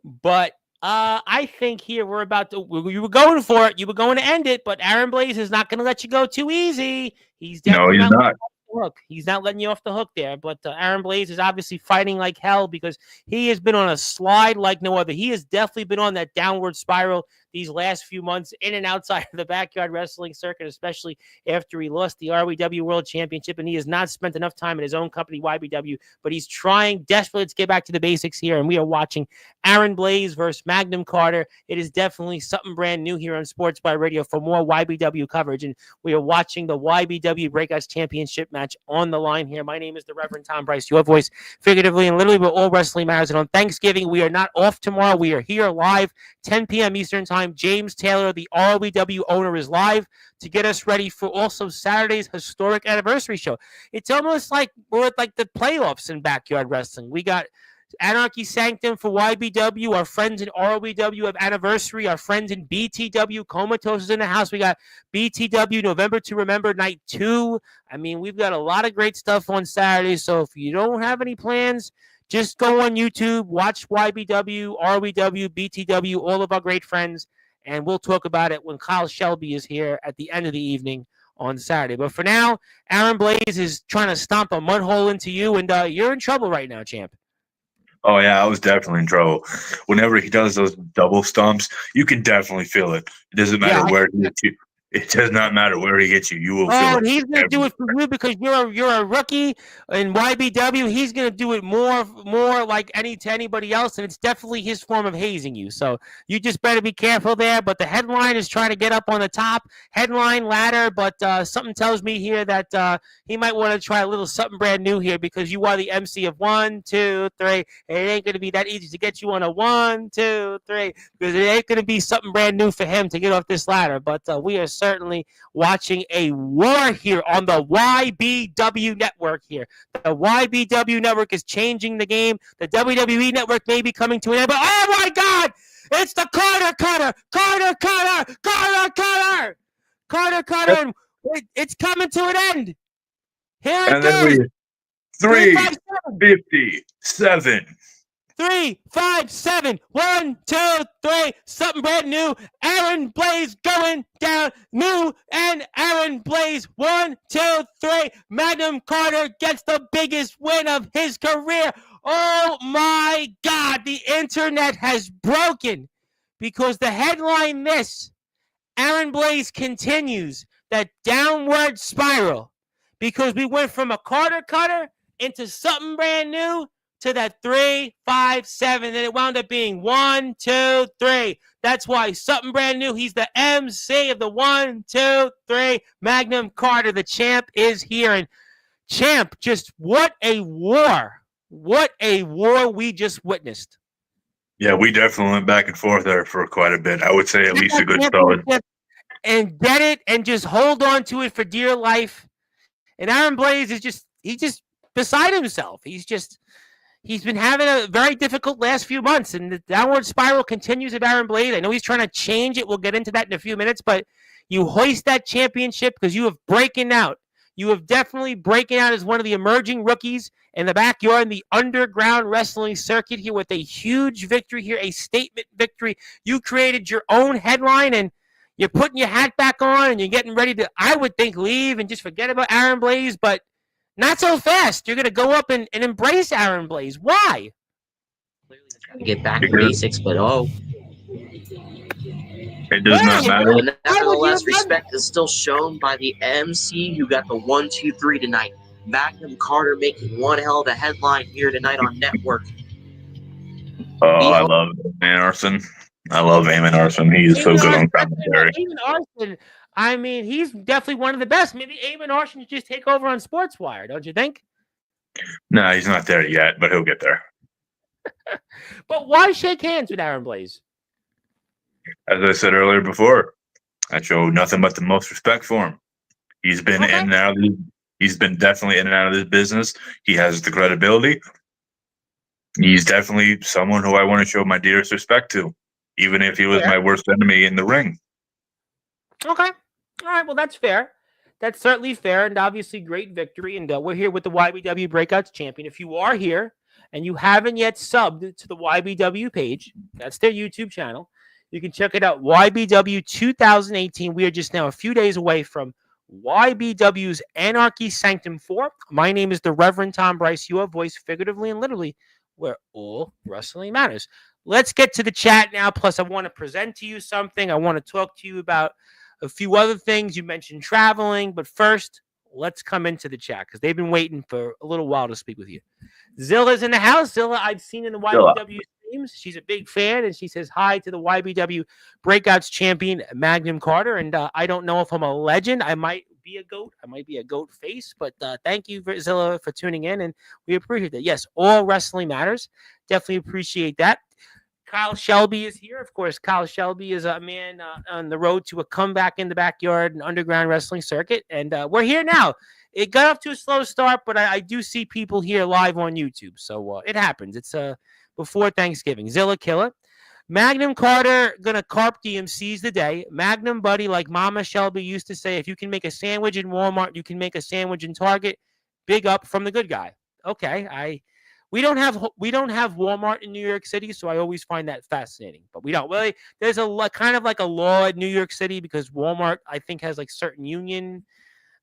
Speaker 1: But I think here you were going for it. You were going to end it, but Aaron Blaze is not going to let you go too easy. He's not. Look, he's not letting you off the hook there. But Aaron Blaze is obviously fighting like hell because he has been on a slide like no other. He has definitely been on that downward spiral these last few months in and outside of the backyard wrestling circuit, especially after he lost the RWW World Championship, and he has not spent enough time in his own company, YBW, but he's trying desperately to get back to the basics here, and we are watching Aaron Blaze versus Magnum Carter. It is definitely something brand new here on Sportzwire Radio for more YBW coverage, and we are watching the YBW Breakouts Championship match on the line here. My name is the Reverend Tom Bryce, your voice, figuratively and literally, but all wrestling matters. And on Thanksgiving, we are not off tomorrow. We are here live, 10 p.m. Eastern Time. James Taylor, the RWW owner, is live to get us ready for also Saturday's historic anniversary show. It's almost like we're at like the playoffs in backyard wrestling. We got Anarchy Sanctum for YBW. Our friends in ROBW have anniversary. Our friends in BTW, Comatose is in the house. We got BTW November to Remember Night 2. I mean, we've got a lot of great stuff on Saturday. So if you don't have any plans, just go on YouTube, watch YBW, ROBW, BTW, all of our great friends, and we'll talk about it when Kyle Shelby is here at the end of the evening on Saturday. But for now, Aaron Blaze is trying to stomp a mud hole into you, and you're in trouble right now, champ.
Speaker 2: Oh, yeah, I was definitely in trouble. Whenever he does those double stomps, you can definitely feel it. It doesn't matter where he hits you. It does not matter where he hits you. You will feel it.
Speaker 1: He's going to do it for you because you're a rookie in YBW. He's going to do it more like to anybody else, and it's definitely his form of hazing you. So you just better be careful there. But the headline is trying to get up on the top headline ladder, but something tells me here that he might want to try a little something brand new here because you are the MC of 1, 2, 3. And it ain't going to be that easy to get you on a 1, 2, 3 because it ain't going to be something brand new for him to get off this ladder. But we are certainly watching a war here on the YBW network here. The YBW network is changing the game. The WWE network may be coming to an end, but oh my God! It's the Carter Cutter! And it's coming to an end. Here it goes.
Speaker 2: 357.
Speaker 1: 3, 5, 7, 1, 2, 3. Something brand new. Aaron Blaze going down. New and Aaron Blaze. 1, 2, 3. Magnum Carter gets the biggest win of his career. Oh my God. The internet has broken because the headline this. Aaron Blaze continues that downward spiral because we went from a Carter Cutter into something brand new to that 3, 5, 7, and it wound up being 1, 2, 3. That's why something brand new. He's the MC of the 1, 2, 3. Magnum Carter, the champ, is here. And champ, just what a war. What a war we just witnessed.
Speaker 2: Yeah, we definitely went back and forth there for quite a bit. I would say at least a good solid.
Speaker 1: And get it and just hold on to it for dear life. And Aaron Blaze is he's just beside himself. He's been having a very difficult last few months, and the downward spiral continues of Aaron Blaze. I know he's trying to change it. We'll get into that in a few minutes, but you hoist that championship because you have breaking out. You have definitely breaking out as one of the emerging rookies in the backyard in the underground wrestling circuit here with a huge victory here, a statement victory. You created your own headline, and you're putting your hat back on, and you're getting ready to, I would think, leave and just forget about Aaron Blaze, but not so fast. You're going to go up and embrace Aaron Blaze. Why?
Speaker 3: Get back to basics, but
Speaker 2: it does not matter.
Speaker 3: Nevertheless, respect is still shown by the MC who got the 1, 2, 3 tonight. Magnum Carter making one hell of a headline here tonight on Network.
Speaker 2: Oh, I love Eamon Arson. I love Eamon Arson. He is so good on commentary.
Speaker 1: Eamon Arson, I mean, he's definitely one of the best. Maybe Eamon Arson should just take over on Sportswire, don't you think?
Speaker 2: No, he's not there yet, but he'll get there.
Speaker 1: But why shake hands with Aaron Blaze?
Speaker 2: As I said earlier before, I show nothing but the most respect for him. He's been in and out of he's been definitely in and out of this business. He has the credibility. He's definitely someone who I want to show my dearest respect to, even if he was my worst enemy in the ring.
Speaker 1: Okay. All right. Well, that's fair. That's certainly fair, and obviously great victory. And we're here with the YBW Breakouts champion. If you are here and you haven't yet subbed to the YBW page, that's their YouTube channel. You can check it out, YBW 2018. We are just now a few days away from YBW's Anarchy Sanctum 4. My name is the Reverend Tom Bryce, your voice, figuratively and literally, where all wrestling matters. let's get to the chat now. Plus, I want to present to you something. I want to talk to you about a few other things. You mentioned traveling, but first, let's come into the chat because they've been waiting for a little while to speak with you. Zilla's in the house. Zilla, I've seen in the YBW streams. She's a big fan, and she says hi to the YBW Breakouts champion, Magnum Carter. And I don't know if I'm a legend. I might be a goat. I might be a goat face, but thank you, Zilla, for tuning in, and we appreciate that. Yes, all wrestling matters. Definitely appreciate that. Kyle Shelby is here. Of course, Kyle Shelby is a man on the road to a comeback in the backyard and underground wrestling circuit. And we're here now. It got off to a slow start, but I do see people here live on YouTube. So it happens. It's before Thanksgiving. Zilla Killer. Magnum Carter going to carp DMC's the day. Magnum Buddy, like Mama Shelby used to say, if you can make a sandwich in Walmart, you can make a sandwich in Target. Big up from the good guy. Okay, We don't have Walmart in New York City, so I always find that fascinating. But we don't really. There's a kind of like a law in New York City because Walmart, I think, has like certain union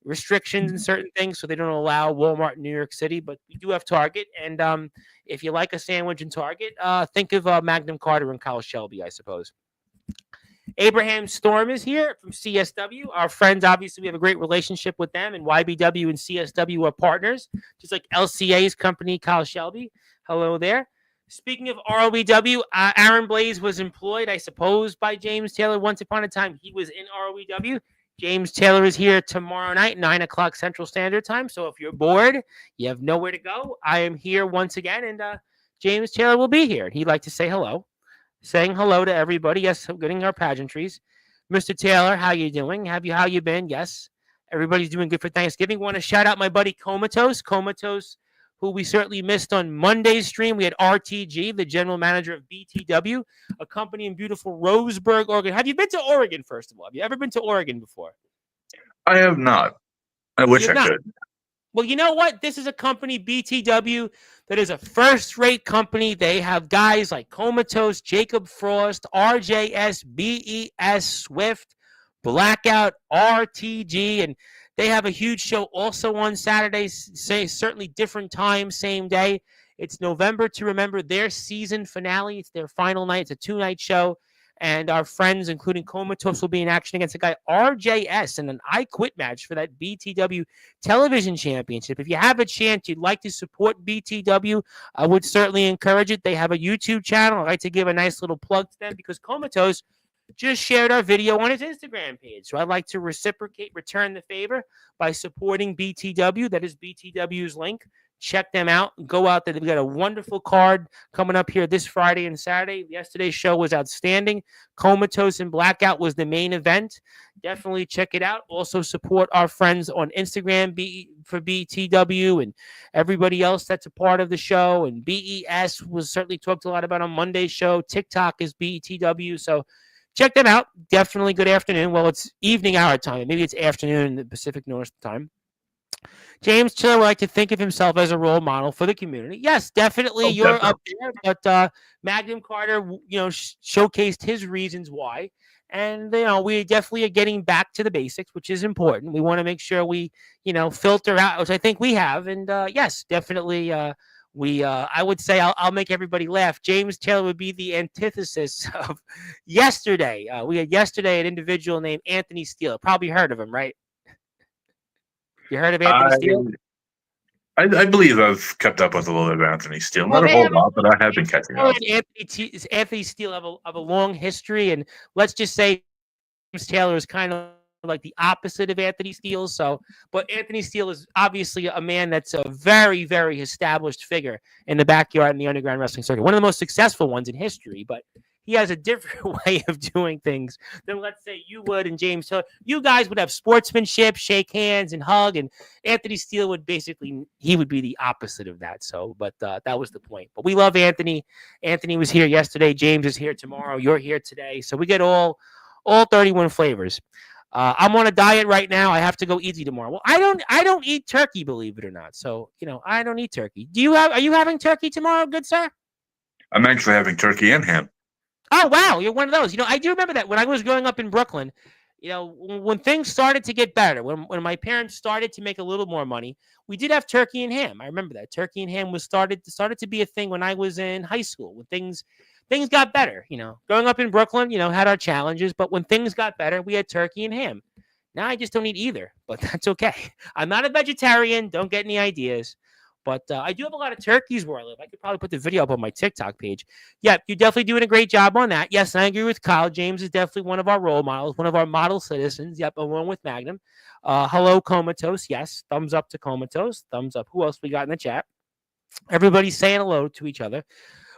Speaker 1: restrictions and certain things, so they don't allow Walmart in New York City. But we do have Target, and if you like a sandwich in Target, think of Magnum Carter and Kyle Shelby, I suppose. Abraham Storm is here from CSW. Our friends, obviously, we have a great relationship with them, and YBW and CSW are partners, just like LCA's company, Kyle Shelby. Hello there. Speaking of ROEW, Aaron Blaze was employed, I suppose, by James Taylor. Once upon a time, he was in ROEW. James Taylor is here tomorrow night, 9 o'clock Central Standard Time. So if you're bored, you have nowhere to go, I am here once again, and James Taylor will be here. He'd like to say hello. Saying hello to everybody. Yes, getting our pageantries. Mr. Taylor, how you doing? How you been? Yes, everybody's doing good for Thanksgiving. Want to shout out my buddy Comatose, who we certainly missed on Monday's stream. We had RTG, the general manager of BTW, a company in beautiful Roseburg, Oregon. Have you been to Oregon, first of all? Have you ever been to Oregon before?
Speaker 2: I have not. I wish I could.
Speaker 1: Well, you know what? This is a company, BTW, that is a first-rate company. They have guys like Comatose, Jacob Frost, RJS, BES, Swift, Blackout, RTG, and they have a huge show also on Saturdays, certainly different times, same day. It's November to Remember, their season finale. It's their final night. It's a 2-night show. And our friends, including Comatose, will be in action against a guy, RJS, in an I Quit match for that BTW television championship. If you have a chance, you'd like to support BTW, I would certainly encourage it. They have a YouTube channel. I'd like to give a nice little plug to them because Comatose just shared our video on his Instagram page. So I'd like to return the favor by supporting BTW. That is BTW's link. Check them out. Go out there. They've got a wonderful card coming up here this Friday and Saturday. Yesterday's show was outstanding. Comatose and Blackout was the main event. Definitely check it out. Also support our friends on Instagram for BTW and everybody else that's a part of the show. And BES was certainly talked a lot about on Monday's show. TikTok is BTW. So check them out. Definitely good afternoon. Well, it's evening our time. Maybe it's afternoon in the Pacific North time. James Taylor would like to think of himself as a role model for the community. Yes, definitely. You're up there, but Magnum Carter, showcased his reasons why. And, we definitely are getting back to the basics, which is important. We want to make sure we, filter out, which I think we have. And, yes, definitely I would say I'll make everybody laugh. James Taylor would be the antithesis of yesterday. We had yesterday an individual named Anthony Steele. Probably heard of him, right? You heard of Anthony Steele?
Speaker 2: I believe I've kept up with a little bit of Anthony Steele. Not a whole lot, but I have been catching up.
Speaker 1: Anthony Steele have a long history, and let's just say James Taylor is kind of like the opposite of Anthony Steele. But Anthony Steele is obviously a man that's a very, very established figure in the backyard in the underground wrestling circuit. One of the most successful ones in history, but he has a different way of doing things than, let's say, you would and James Taylor. You guys would have sportsmanship, shake hands, and hug, and Anthony Steele would be the opposite of that. So, but that was the point. But we love Anthony. Anthony was here yesterday. James is here tomorrow. You're here today. So we get all 31 flavors. I'm on a diet right now. I have to go easy tomorrow. Well, I don't eat turkey, believe it or not. So, I don't eat turkey. Are you having turkey tomorrow, good sir?
Speaker 2: I'm actually having turkey and ham.
Speaker 1: Oh, wow. You're one of those. I do remember that when I was growing up in Brooklyn, when things started to get better, when my parents started to make a little more money, we did have turkey and ham. I remember that. Turkey and ham started to be a thing when I was in high school. When things things got better. Growing up in Brooklyn, had our challenges, but when things got better, we had turkey and ham. Now I just don't eat either, but that's okay. I'm not a vegetarian. Don't get any ideas. But I do have a lot of turkeys where I live. I could probably put the video up on my TikTok page. Yeah, you're definitely doing a great job on that. Yes, I agree with Kyle. James is definitely one of our role models, one of our model citizens. Yep, along with Magnum. Hello, Comatose. Yes, thumbs up to Comatose. Thumbs up. Who else we got in the chat? Everybody's saying hello to each other.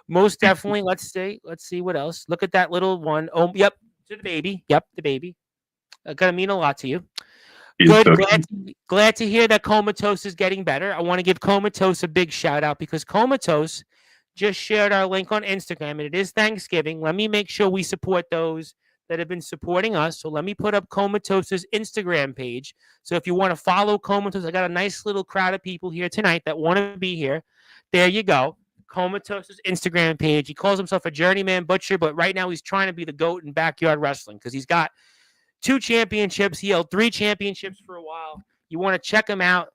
Speaker 1: Most definitely. Let's see what else. Look at that little one. Oh, yep, to the baby. Yep, the baby. Gonna mean a lot to you. Good. Glad to hear that Comatose is getting better. I want to give Comatose a big shout out because Comatose just shared our link on Instagram, and it is Thanksgiving. Let me make sure we support those that have been supporting us. So let me put up Comatose's Instagram page. So if you want to follow Comatose, I got a nice little crowd of people here tonight that want to be here. There you go. Comatose's Instagram page. He calls himself a journeyman butcher, but right now he's trying to be the GOAT in backyard wrestling because he's got 2 championships. He held 3 championships for a while. You want to check him out.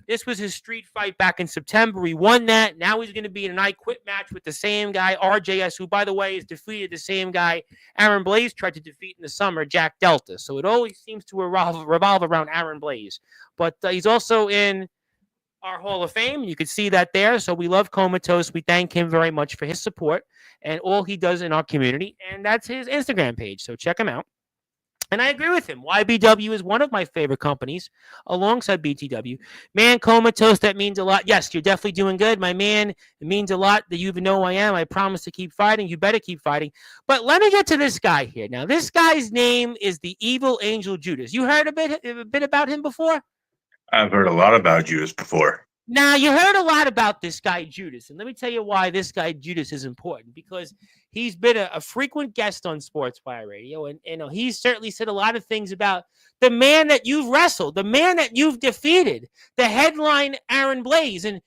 Speaker 1: This was his street fight back in September. He won that. Now he's going to be in an I Quit match with the same guy, RJS, who, by the way, has defeated the same guy Aaron Blaze tried to defeat in the summer, Jack Delta. So it always seems to revolve around Aaron Blaze. But he's also in our Hall of Fame. You can see that there. So we love Comatose. We thank him very much for his support and all he does in our community. And that's his Instagram page. So check him out. And I agree with him. YBW is one of my favorite companies alongside BTW. Man, Comatose, that means a lot. Yes, you're definitely doing good. My man, it means a lot that you even know who I am. I promise to keep fighting. You better keep fighting. But let me get to this guy here. Now, this guy's name is the Evil Angel Judas. You heard a bit about him before?
Speaker 2: I've heard a lot about Judas before.
Speaker 1: Now, you heard a lot about this guy, Judas, and let me tell you why this guy, Judas, is important, because he's been a frequent guest on Sportswire Radio, and he's certainly said a lot of things about the man that you've wrestled, the man that you've defeated, the headline Aaron Blaze, and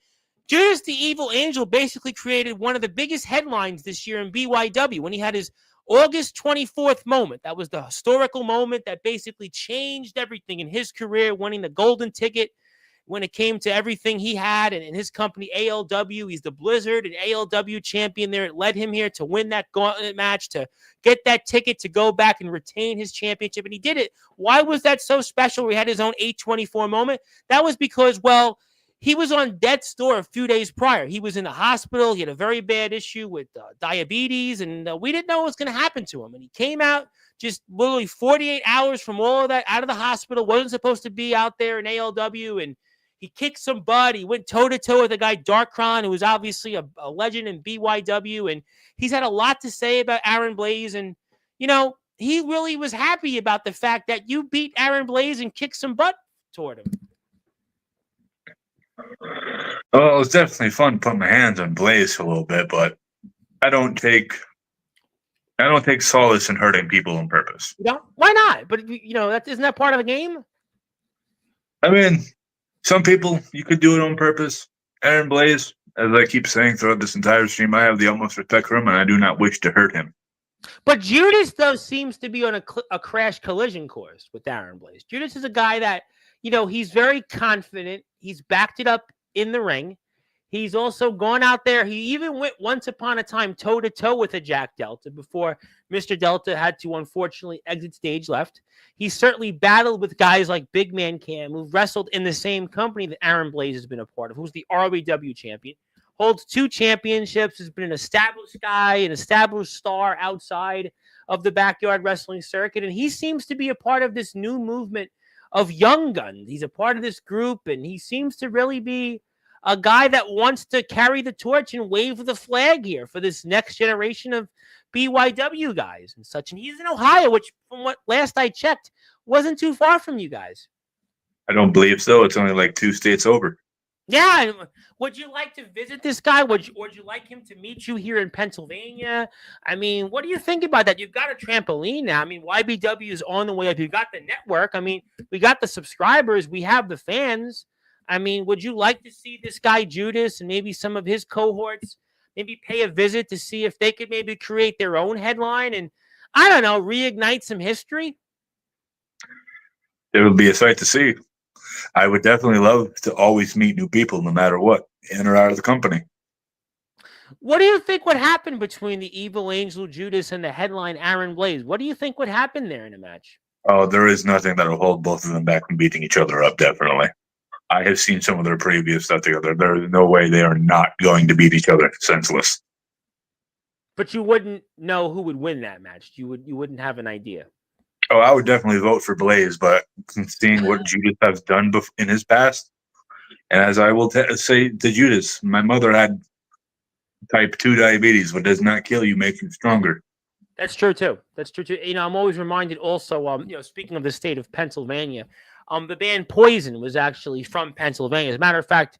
Speaker 1: Judas the Evil Angel basically created one of the biggest headlines this year in BYW when he had his August 24th moment. That was the historical moment that basically changed everything in his career, winning the golden ticket, when it came to everything he had and in his company, ALW. He's the Blizzard and ALW champion there. It led him here to win that gauntlet match, to get that ticket to go back and retain his championship. And he did it. Why was that so special? He had his own 824 moment. That was because, well, he was on death's door a few days prior. He was in the hospital. He had a very bad issue with diabetes, and we didn't know what was going to happen to him. And he came out just literally 48 hours from all of that, out of the hospital, wasn't supposed to be out there in ALW, and he kicked some butt. He went toe-to-toe with a guy, Darkron, who was obviously a legend in BYW. And he's had a lot to say about Aaron Blaze. And, he really was happy about the fact that you beat Aaron Blaze and kicked some butt toward him.
Speaker 2: Well, it was definitely fun putting my hands on Blaze for a little bit, but I don't take solace in hurting people on purpose.
Speaker 1: Why not? But, isn't that part of the game?
Speaker 2: I mean, some people, you could do it on purpose. Aaron Blaze, as I keep saying throughout this entire stream, I have the utmost respect for him, and I do not wish to hurt him.
Speaker 1: But Judas, though, seems to be on a crash collision course with Aaron Blaze. Judas is a guy that, he's very confident. He's backed it up in the ring. He's also gone out there. He even went once upon a time toe-to-toe with a Jack Delta before Mr. Delta had to unfortunately exit stage left. He certainly battled with guys like Big Man Cam, who wrestled in the same company that Aaron Blaze has been a part of, who's the RBW champion, holds 2 championships, has been an established guy, an established star outside of the backyard wrestling circuit, and he seems to be a part of this new movement of young guns. He's a part of this group, and he seems to really be a guy that wants to carry the torch and wave the flag here for this next generation of BYW guys and such. And he's in Ohio, which from what last I checked, wasn't too far from you guys.
Speaker 2: I don't believe so. It's only like 2 states over.
Speaker 1: Yeah. Would you like to visit this guy? Would you like him to meet you here in Pennsylvania? I mean, what do you think about that? You've got a trampoline now. I mean, YBW is on the way up. You've got the network. I mean, we got the subscribers. We have the fans. I mean, would you like to see this guy Judas and maybe some of his cohorts maybe pay a visit to see if they could maybe create their own headline and, I don't know, reignite some history?
Speaker 2: It would be a sight to see. I would definitely love to always meet new people no matter what, in or out of the company.
Speaker 1: What do you think would happen between the Evil Angel Judas and the headline Aaron Blaze? What do you think would happen there in a match?
Speaker 2: Oh, there is nothing that will hold both of them back from beating each other up, definitely. I have seen some of their previous stuff together. There is no way they are not going to beat each other senseless.
Speaker 1: But you wouldn't know who would win that match. You wouldn't have an idea.
Speaker 2: Oh, I would definitely vote for Blaze, but seeing what Judas has done in his past, and as I will say to Judas, my mother had type 2 diabetes. What does not kill you makes you stronger.
Speaker 1: That's true too. I'm always reminded also, speaking of the state of Pennsylvania, the band Poison was actually from Pennsylvania. As a matter of fact,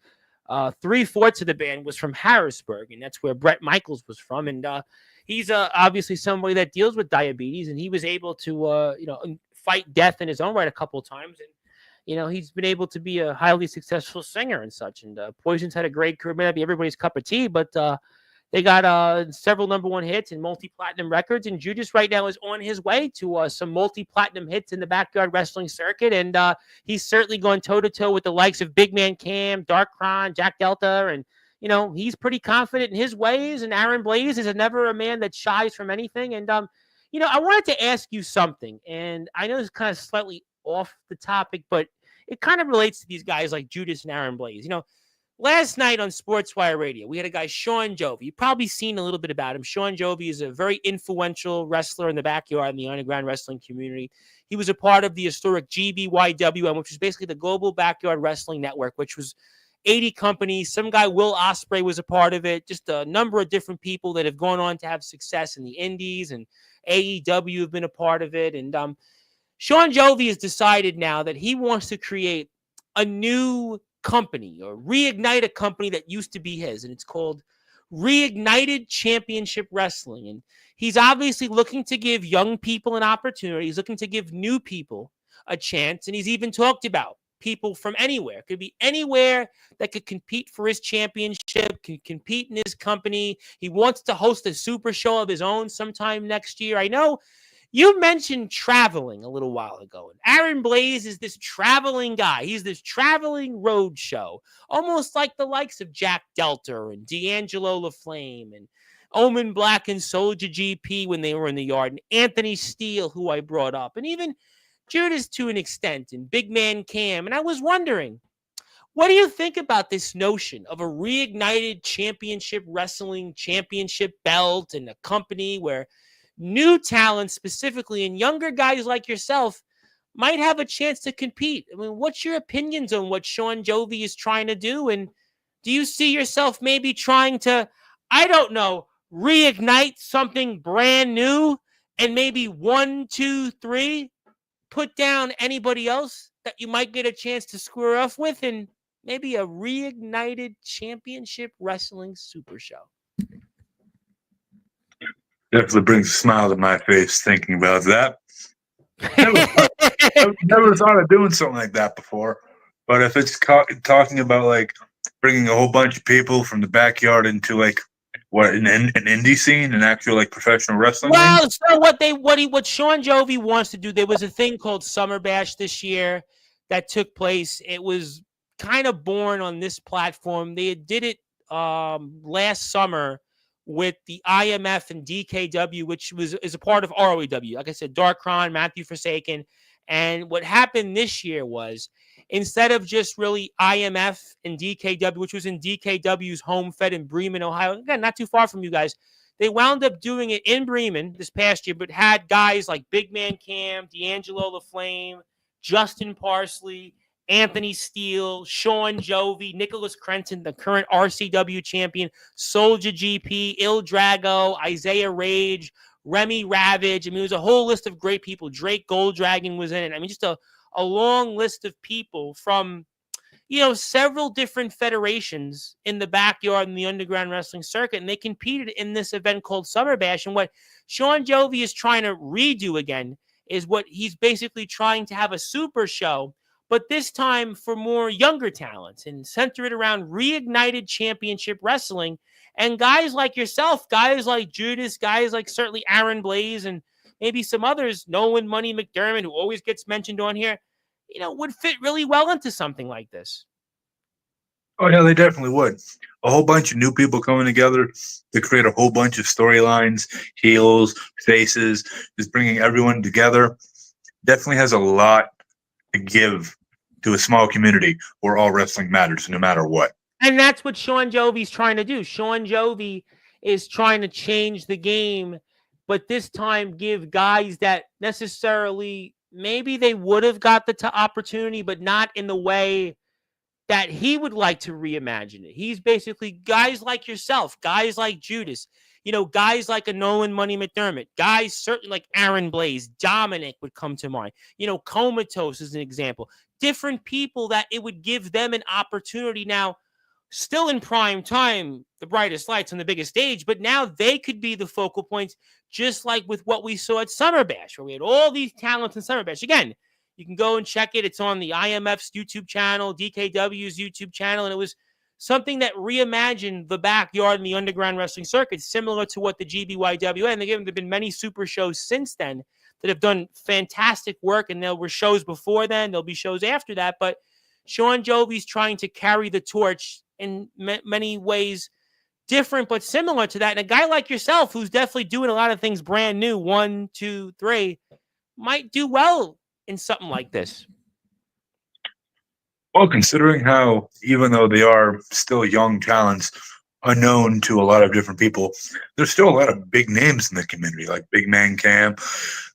Speaker 1: 3/4 of the band was from Harrisburg, and that's where Bret Michaels was from. And he's obviously somebody that deals with diabetes, and he was able to, fight death in his own right a couple of times. And, he's been able to be a highly successful singer and such. And Poison's had a great career. May not be everybody's cup of tea, but they got several #1 hits and multi-platinum records. And Judas right now is on his way to some multi-platinum hits in the backyard wrestling circuit. And he's certainly going toe-to-toe with the likes of Big Man Cam, Darkron, Jack Delta. And, he's pretty confident in his ways. And Aaron Blaze is never a man that shies from anything. And, I wanted to ask you something. And I know it's kind of slightly off the topic, but it kind of relates to these guys like Judas and Aaron Blaze. Last night on Sportzwire Radio, we had a guy, Sean Jovi. You've probably seen a little bit about him. Sean Jovi is a very influential wrestler in the backyard in the underground wrestling community. He was a part of the historic GBYWM, which was basically the Global Backyard Wrestling Network, which was 80 companies. Some guy, Will Ospreay, was a part of it. Just a number of different people that have gone on to have success in the indies, and AEW have been a part of it. And Sean Jovi has decided now that he wants to create a new company or reignite a company that used to be his, and it's called Reignited Championship Wrestling. And he's obviously looking to give young people an opportunity. He's looking to give new people a chance, and he's even talked about people from anywhere. It could be anywhere that could compete for his championship, can compete in his company. He wants to host a super show of his own sometime next year. I know you mentioned traveling a little while ago. And Aaron Blaze is this traveling guy. He's this traveling road show, almost like the likes of Jack Delta and D'Angelo LaFlame and Omen Black and Soldier GP when they were in the yard, and Anthony Steele, who I brought up, and even Judas to an extent, and Big Man Cam. And I was wondering, what do you think about this notion of a reignited championship wrestling championship belt and a company where new talent, specifically, and younger guys like yourself might have a chance to compete? I mean, what's your opinions on what Sean Jovi is trying to do? And do you see yourself maybe trying to, I don't know, reignite something brand new and maybe 1, 2, 3, put down anybody else that you might get a chance to square off with, and maybe a reignited championship wrestling super show?
Speaker 2: Definitely brings a smile to my face thinking about that. Never thought of doing something like that before. But if it's talking about like bringing a whole bunch of people from the backyard into like an indie scene, an actual like professional wrestling.
Speaker 1: Well, so what Sean Jovi wants to do, there was a thing called Summer Bash this year that took place. It was kind of born on this platform. They did it last summer with the IMF and DKW, which is a part of ROEW. Like I said, Darkron, Matthew Forsaken. And what happened this year was, instead of just really IMF and DKW, which was in DKW's home fed in Bremen, Ohio, again, not too far from you guys, they wound up doing it in Bremen this past year, but had guys like Big Man Cam, D'Angelo LaFlame, Justin Parsley, Anthony Steele, Sean Jovi, Nicholas Crenton, the current RCW champion, Soldier GP, Il Drago, Isaiah Rage, Remy Ravage. I mean, it was a whole list of great people. Drake Golddragon was in it. I mean, just a long list of people from, several different federations in the backyard in the underground wrestling circuit, and they competed in this event called Summer Bash. And what Sean Jovi is trying to redo again is what he's basically trying to have a super show, but this time for more younger talents and center it around reignited championship wrestling. And guys like yourself, guys like Judas, guys like certainly Aaron Blaze, and maybe some others, Nolan Money McDermott, who always gets mentioned on here, would fit really well into something like this.
Speaker 2: Oh, yeah, they definitely would. a whole bunch of new people coming together to create a whole bunch of storylines, heels, faces, just bringing everyone together. Definitely has a lot to give to a small community where all wrestling matters, no matter what.
Speaker 1: And that's what Sean Jovi's trying to do. Sean Jovi is trying to change the game, but this time give guys that necessarily maybe they would have got the opportunity, but not in the way that he would like to reimagine it. He's basically guys like yourself, guys like Judas, guys like a Nolan Money McDermott, guys certainly like Aaron Blaze, Dominic would come to mind. Comatose is an example. Different people that it would give them an opportunity now, still in prime time, the brightest lights on the biggest stage, but now they could be the focal points, just like with what we saw at Summer Bash, where we had all these talents in Summer Bash. Again, you can go and check it. It's on the IMF's YouTube channel, DKW's YouTube channel, and it was something that reimagined the backyard and the underground wrestling circuit, similar to what the GBYWA, and there have been many super shows since then that have done fantastic work, and there were shows before then, there'll be shows after that, but Sean Jovi's trying to carry the torch in many ways different, but similar to that. And a guy like yourself, who's definitely doing a lot of things brand new, 1, 2, 3, might do well in something like this.
Speaker 2: Well, considering how, even though they are still young talents, unknown to a lot of different people, there's still a lot of big names in the community, like Big Man Cam,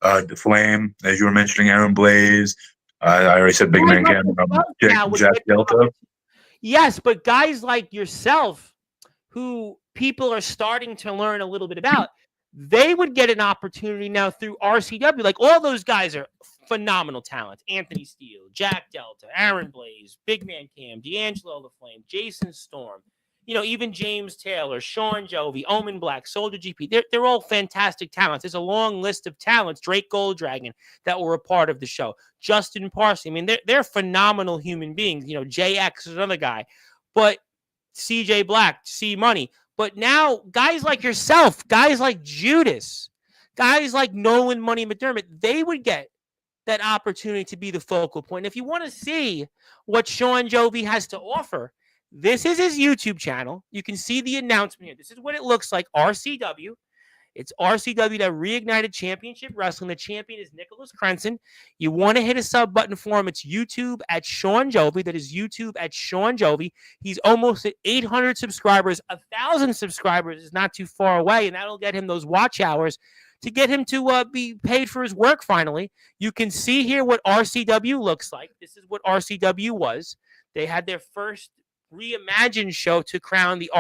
Speaker 2: The Flame, as you were mentioning, Aaron Blaze. I already said Big Man Cam, Jack Delta.
Speaker 1: Yes, but guys like yourself, who people are starting to learn a little bit about, they would get an opportunity now through RCW. Like, all those guys are phenomenal talent. Anthony Steele, Jack Delta, Aaron Blaze, Big Man Cam, D'Angelo the Flame, Jason Storm, even James Taylor, Sean Jovi, Omen Black, Soldier GP. They're all fantastic talents. There's a long list of talents. Drake Golddragon that were a part of the show. Justin Parsley. I mean, they're phenomenal human beings. JX is another guy. But CJ Black, C Money. But now guys like yourself, guys like Judas, guys like Nolan Money McDermott, they would get that opportunity to be the focal point. If you want to see what Sean Jovi has to offer, this is his YouTube channel. You can see the announcement here. This is what it looks like, RCW. It's RCW that reignited Championship Wrestling. The champion is Nicholas Crenson. You want to hit a sub button for him. It's YouTube at Sean Jovi. That is YouTube at Sean Jovi. He's almost at 800 subscribers. 1,000 subscribers is not too far away, and that'll get him those watch hours to get him to be paid for his work finally. You can see here what RCW looks like. This is what RCW was. They had their first reimagined show to crown the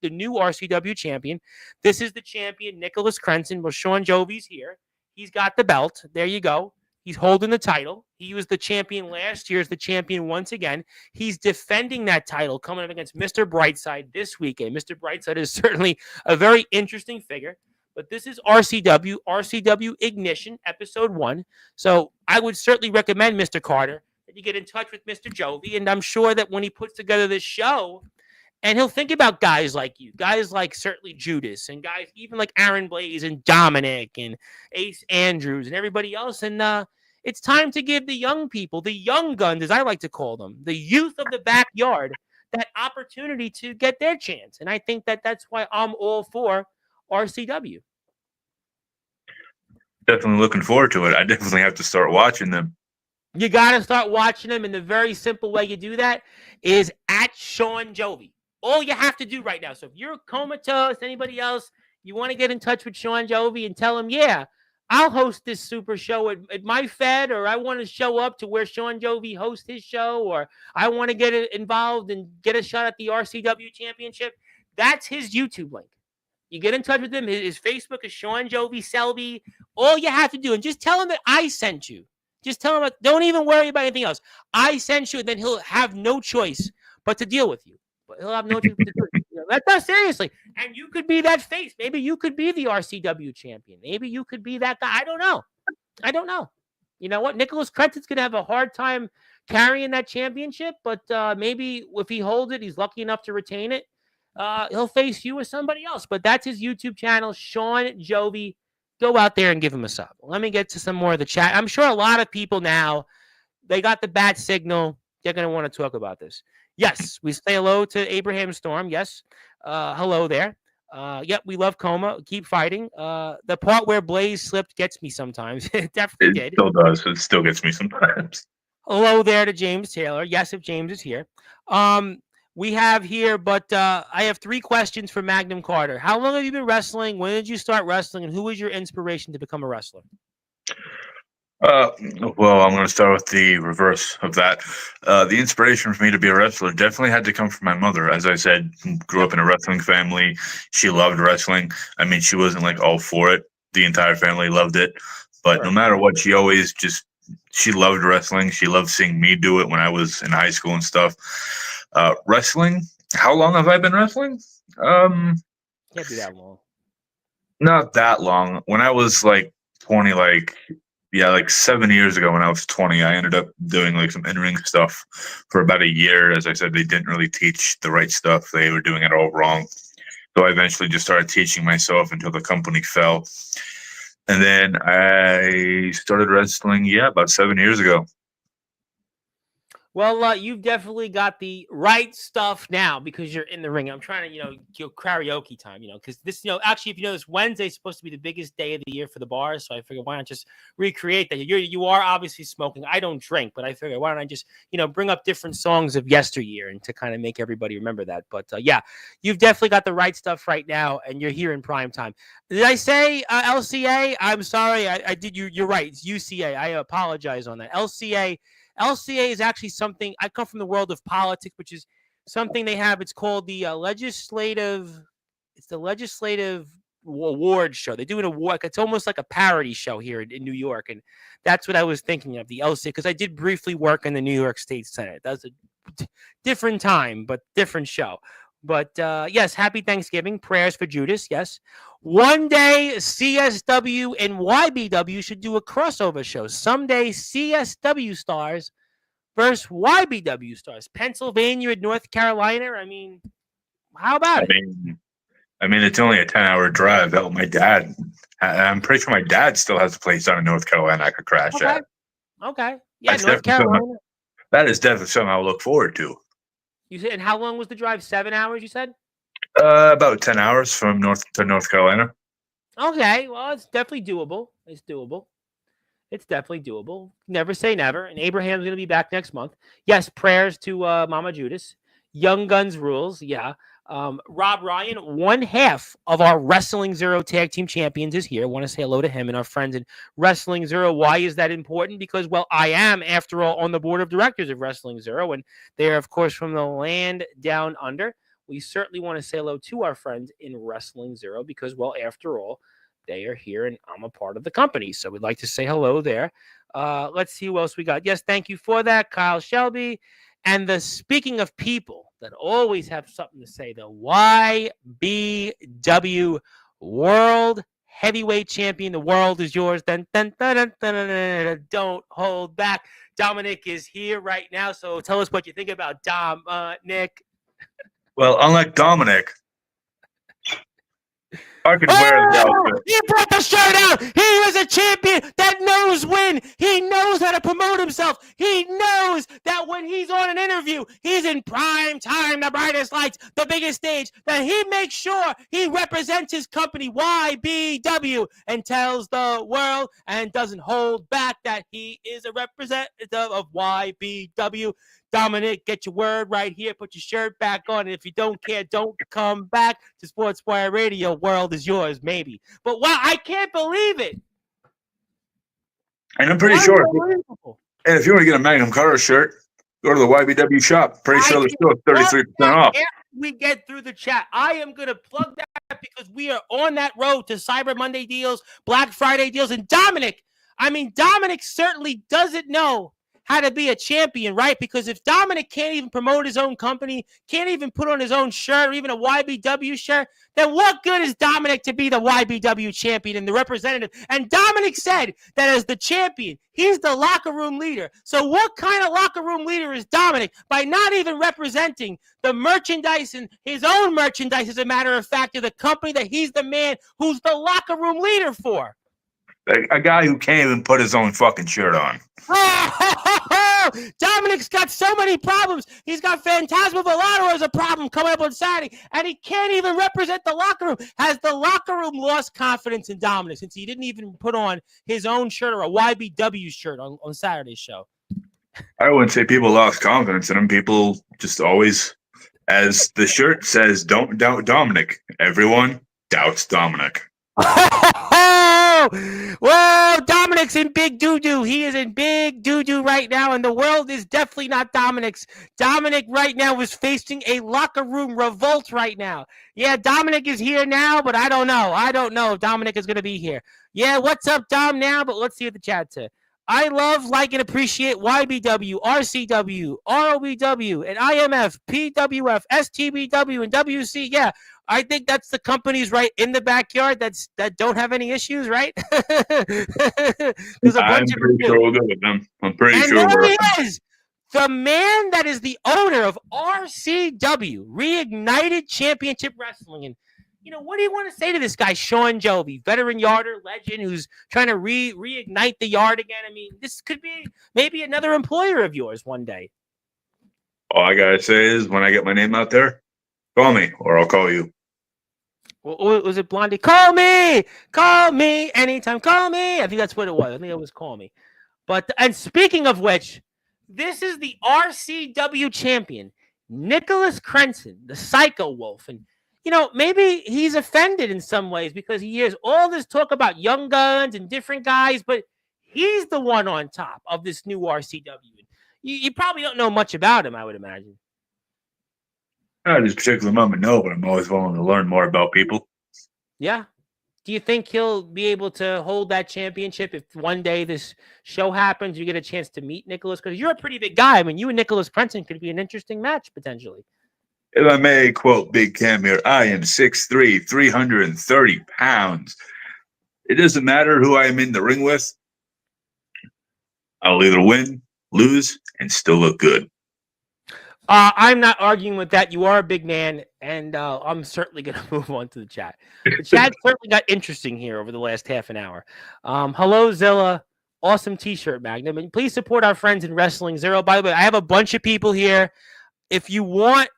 Speaker 1: new RCW champion. This is the champion, Nicholas Crenson. Well, Sean Jovi's here. He's got the belt. There you go. He's holding the title. He was the champion last year, is the champion once again. He's defending that title, coming up against Mr. Brightside this weekend. Mr. Brightside is certainly a very interesting figure. But this is RCW Ignition, episode 1. So I would certainly recommend, Mr. Carter, that you get in touch with Mr. Jovi. And I'm sure that when he puts together this show, and he'll think about guys like you, guys like certainly Judas, and guys even like Aaron Blaze and Dominic and Ace Andrews and everybody else. And it's time to give the young people, the young guns, as I like to call them, the youth of the backyard, that opportunity to get their chance. And I think that that's why I'm all for RCW.
Speaker 2: Definitely looking forward to it. I definitely have to start watching them.
Speaker 1: You got to start watching them, and the very simple way you do that is at Sean Jovi. All you have to do right now. So if you're Comatose, anybody else, you want to get in touch with Sean Jovi and tell him, yeah, I'll host this super show at my Fed, or I want to show up to where Sean Jovi hosts his show, or I want to get involved and get a shot at the RCW championship. That's his YouTube link. You get in touch with him. His Facebook is Sean Jovi Selby. All you have to do, and just tell him that I sent you. Just tell him, don't even worry about anything else. I sent you, and then he'll have no choice but to deal with you. But he'll have no choice but to do it. That's not seriously. And you could be that face. Maybe you could be the RCW champion. Maybe you could be that guy. I don't know. You know what? Nicholas Crenson's going to have a hard time carrying that championship, but maybe if he holds it, he's lucky enough to retain it. He'll face you or somebody else. But that's his YouTube channel, Sean Jovi. Go out there and give him a sub. Let me get to some more of the chat. I'm sure a lot of people now, they got the bat signal. They're going to want to talk about this. Yes, we say hello to Abraham Storm. Yes. Hello there. Yep, we love Coma. Keep fighting. The part where Blaze slipped gets me sometimes. It definitely
Speaker 2: It
Speaker 1: did.
Speaker 2: still does. It still gets me sometimes.
Speaker 1: Hello there to James Taylor. Yes, if James is here. We have here, but I have 3 questions for Magnum Carter. How long have you been wrestling? When did you start wrestling? And who was your inspiration to become a wrestler?
Speaker 2: Well, I'm going to start with the reverse of that. The inspiration for me to be a wrestler definitely had to come from my mother. As I said, grew up in a wrestling family. She loved wrestling. I mean, she wasn't like all for it. The entire family loved it. But no matter what, she loved wrestling. She loved seeing me do it when I was in high school and stuff. Wrestling, how long have I been wrestling?
Speaker 1: Can't be that long.
Speaker 2: Not that long. When I was like 20, like 7 years ago when I was 20, I ended up doing like some in-ring stuff for about a year. As I said, they didn't really teach the right stuff. They were doing it all wrong. So I eventually just started teaching myself until the company fell. And then I started wrestling, about 7 years ago.
Speaker 1: Well, you've definitely got the right stuff now because you're in the ring. I'm trying to, karaoke time, because this, actually, if you know, this Wednesday is supposed to be the biggest day of the year for the bars. So I figured, why not just recreate that? You are obviously smoking. I don't drink, but I figured, why don't I just, bring up different songs of yesteryear and to kind of make everybody remember that. But yeah, you've definitely got the right stuff right now, and you're here in prime time. Did I say LCA? I'm sorry. I did. You're right. It's UCA. I apologize on that. LCA is actually something. I come from the world of politics, which is something they have. It's called the legislative. It's the legislative award show. They do an award. It's almost like a parody show here in New York, and that's what I was thinking of, the LCA, because I did briefly work in the New York State Senate. That was a different time, but different show. But yes, happy Thanksgiving. Prayers for Judas. Yes. One day, CSW and YBW should do a crossover show. Someday, CSW stars versus YBW stars. Pennsylvania and North Carolina. I mean, how about it?
Speaker 2: I mean, it's only a 10-hour drive. Hell, my dad. I'm pretty sure my dad still has a place down in North Carolina I could crash at.
Speaker 1: Okay. Yeah, North Carolina.
Speaker 2: That is definitely something I'll look forward to.
Speaker 1: You said, and how long was the drive? 7 hours, you said?
Speaker 2: About 10 hours from North Carolina.
Speaker 1: Okay, well, it's definitely doable. It's definitely doable. Never say never. And Abraham's going to be back next month. Yes, prayers to Mama Judas. Young Guns rules. Yeah. Rob Ryan, one half of our Wrestling Zero Tag Team Champions, is here. I want to say hello to him and our friends in Wrestling Zero. Why is that important? Because, well, I am, after all, on the board of directors of Wrestling Zero, and they are, of course, from the land down under. We certainly want to say hello to our friends in Wrestling Zero because, well, after all, they are here and I'm a part of the company. So we'd like to say hello there. Let's see who else we got. Yes, thank you for that, Kyle Shelby. And speaking of people that always have something to say, the YBW World Heavyweight Champion. The world is yours. Dun, dun, dun, dun, dun, dun, dun, dun. Don't hold back. Dominic is here right now. So tell us what you think about Dominic.
Speaker 2: Well, unlike Dominic, I could wear the outfit.
Speaker 1: He brought the shirt out. He was a champion that knows when. He knows how to promote himself. He knows that when he's on an interview, he's in prime time, the brightest lights, the biggest stage, that he makes sure he represents his company, YBW, and tells the world and doesn't hold back that he is a representative of YBW. Dominic, get your word right here. Put your shirt back on. And if you don't care, don't come back to Sportswire Radio. World is yours, maybe. But wow, I can't believe it.
Speaker 2: And I'm pretty sure. And if you want to get a Magnum Carter shirt, go to the YBW shop. Pretty sure they're still 33% off.
Speaker 1: After we get through the chat, I am going to plug that because we are on that road to Cyber Monday deals, Black Friday deals. And Dominic certainly doesn't know how to be a champion, right? Because if Dominic can't even promote his own company, can't even put on his own shirt or even a YBW shirt, then what good is Dominic to be the YBW champion and the representative? And Dominic said that as the champion, he's the locker room leader. So what kind of locker room leader is Dominic by not even representing the merchandise and his own merchandise, as a matter of fact, of the company that he's the man who's the locker room leader for?
Speaker 2: A guy who can't even put his own fucking shirt on.
Speaker 1: Dominic's got so many problems. He's got Phantasma Volador as a problem coming up on Saturday, and he can't even represent the locker room. Has the locker room lost confidence in Dominic since he didn't even put on his own shirt or a YBW shirt on Saturday's show?
Speaker 2: I wouldn't say people lost confidence in him. People just always, as the shirt says, don't doubt Dominic. Everyone doubts Dominic.
Speaker 1: Whoa, Dominic's in big doo-doo. He is in big doo-doo right now, and the world is definitely not Dominic's. Dominic right now is facing a locker room revolt right now. Yeah, Dominic is here now, but I don't know. I don't know if Dominic is going to be here. Yeah, what's up, Dom, now? But let's see what the chat said. I love, like, and appreciate YBW, RCW, ROBW, and IMF, PWF, STBW, and WC. Yeah, I think that's the companies right in the backyard that don't have any issues, right? There's a bunch
Speaker 2: I'm pretty sure we'll go with them. I'm pretty sure.
Speaker 1: And there he is, the man that is the owner of RCW, Reignited Championship Wrestling. And what do you want to say to this guy, Sean Jovi, veteran yarder, legend, who's trying to reignite the yard again? I mean, this could be maybe another employer of yours one day.
Speaker 2: All I gotta say is, when I get my name out there, call me, or I'll call you.
Speaker 1: Well, was it Blondie? Call me anytime, call me. I think that's what it was. I think it was call me. And speaking of which, this is the RCW champion, Nicholas Crenson, the Psycho Wolf. And maybe he's offended in some ways because he hears all this talk about young guns and different guys, but he's the one on top of this new RCW. You probably don't know much about him, I would imagine.
Speaker 2: At this particular moment, no, but I'm always willing to learn more about people.
Speaker 1: Yeah. Do you think he'll be able to hold that championship if one day this show happens, you get a chance to meet Nicholas? Because you're a pretty big guy. I mean, you and Nicholas Crenson could be an interesting match, potentially.
Speaker 2: If I may quote Big Cam here, I am 6'3", 330 pounds. It doesn't matter who I am in the ring with. I'll either win, lose, and still look good.
Speaker 1: I'm not arguing with that. You are a big man, and I'm certainly going to move on to the chat. The chat certainly got interesting here over the last half an hour. Hello, Zilla. Awesome T-shirt, Magnum. And please support our friends in Wrestling Zero. By the way, I have a bunch of people here. If you want,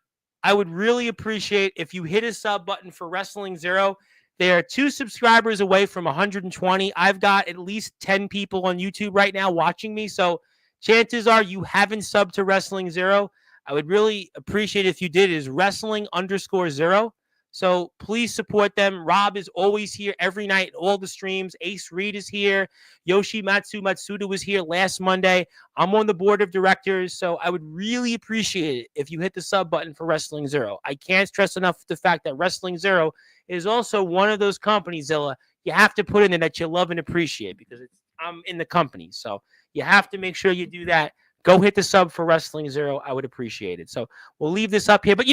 Speaker 1: I would really appreciate if you hit a sub button for Wrestling Zero. They are 2 subscribers away from 120. I've got at least 10 people on YouTube right now watching me, so chances are you haven't subbed to Wrestling Zero. I would really appreciate if you did. It is Wrestling_Zero. So please support them. Rob is always here every night at all the streams. Ace Reed is here. Yoshimatsu Matsuda was here last Monday. I'm on the board of directors, so I would really appreciate it if you hit the sub button for Wrestling Zero. I can't stress enough the fact that Wrestling Zero is also one of those companies, Zilla, you have to put in there that you love and appreciate because I'm in the company. So you have to make sure you do that. Go hit the sub for Wrestling Zero. I would appreciate it. So we'll leave this up here. But,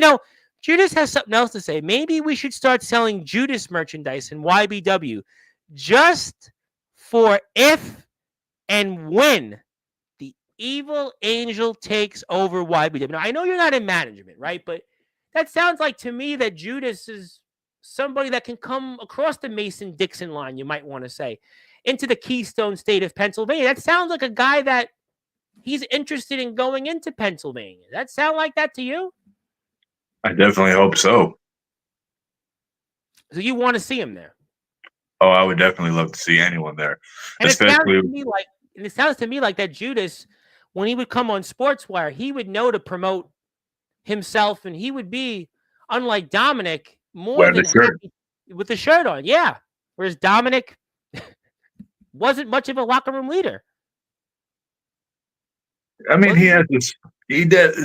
Speaker 1: Judas has something else to say. Maybe we should start selling Judas merchandise in YBW just for if and when the evil angel takes over YBW. Now, I know you're not in management, right? But that sounds like to me that Judas is somebody that can come across the Mason-Dixon line, you might want to say, into the Keystone State of Pennsylvania. That sounds like a guy that he's interested in going into Pennsylvania. Does that sound like that to you?
Speaker 2: I definitely hope so.
Speaker 1: So you want to see him there?
Speaker 2: Oh, I would definitely love to see anyone there.
Speaker 1: And it sounds to me like that Judas, when he would come on Sportswire, he would know to promote himself, and he would be, unlike Dominic, more than happy with the shirt on. Yeah. Whereas Dominic wasn't much of a locker room leader.
Speaker 2: I mean,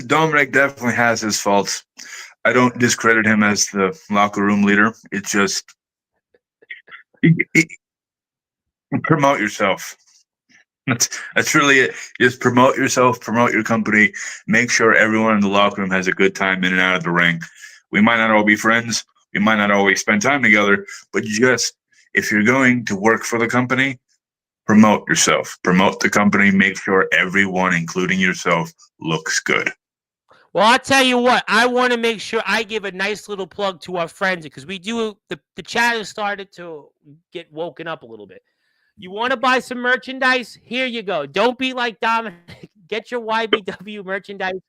Speaker 2: Dominic definitely has his faults. I don't discredit him as the locker room leader. It's just promote yourself. That's really it. Just promote yourself, promote your company. Make sure everyone in the locker room has a good time in and out of the ring. We might not all be friends. We might not always spend time together, but just if you're going to work for the company, promote yourself. Promote the company. Make sure everyone, including yourself, looks good.
Speaker 1: Well, I'll tell you what. I want to make sure I give a nice little plug to our friends because we do. The chat has started to get woken up a little bit. You want to buy some merchandise? Here you go. Don't be like Dominic. Get your YBW merchandise.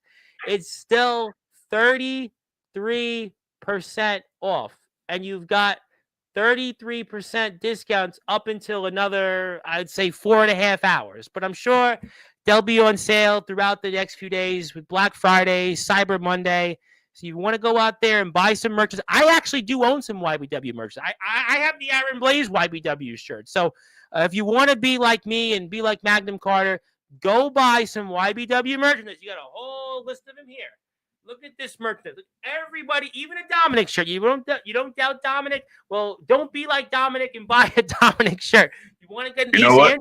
Speaker 1: It's still 33% off. And you've got 33% discounts up until another, I'd say, 4.5 hours. But I'm sure they'll be on sale throughout the next few days with Black Friday, Cyber Monday. So you want to go out there and buy some merchandise. I actually do own some YBW merch. I have the Aaron Blaze YBW shirt. So if you want to be like me and be like Magnum Carter, go buy some YBW merchandise. You got a whole list of them here. Look at this merchandise. Look, everybody, even a Dominic shirt. You don't doubt Dominic? Well, don't be like Dominic and buy a Dominic shirt. You want to get an
Speaker 2: You know what?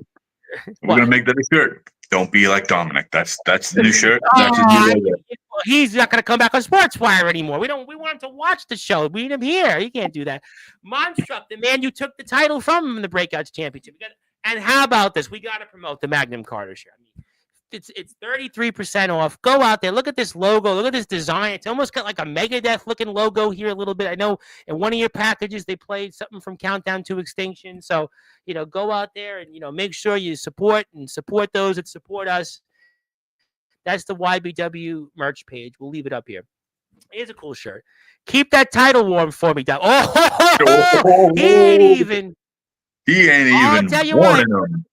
Speaker 2: We're
Speaker 1: What?
Speaker 2: gonna make that a shirt. Don't be like Dominic. That's the new shirt. That's a
Speaker 1: Oh,
Speaker 2: new logo.
Speaker 1: he's not going to come back on Sportswire anymore. We want him to watch the show. We need him here. You can't do that. Monstrup, the man you took the title from him in the Breakouts Championship. And how about this? We got to promote the Magnum Carter shirt. I mean, it's 33% off. Go out there. Look at this logo. Look at this design. It's almost got like a Megadeth looking logo here a little bit. I know in one of your packages they played something from Countdown to Extinction. So, go out there and, make sure you support those that support us. That's the YBW merch page. We'll leave it up here. Here's a cool shirt. Keep that title warm for me, Doc. Oh, he ain't even. I'll tell you what.
Speaker 2: Him.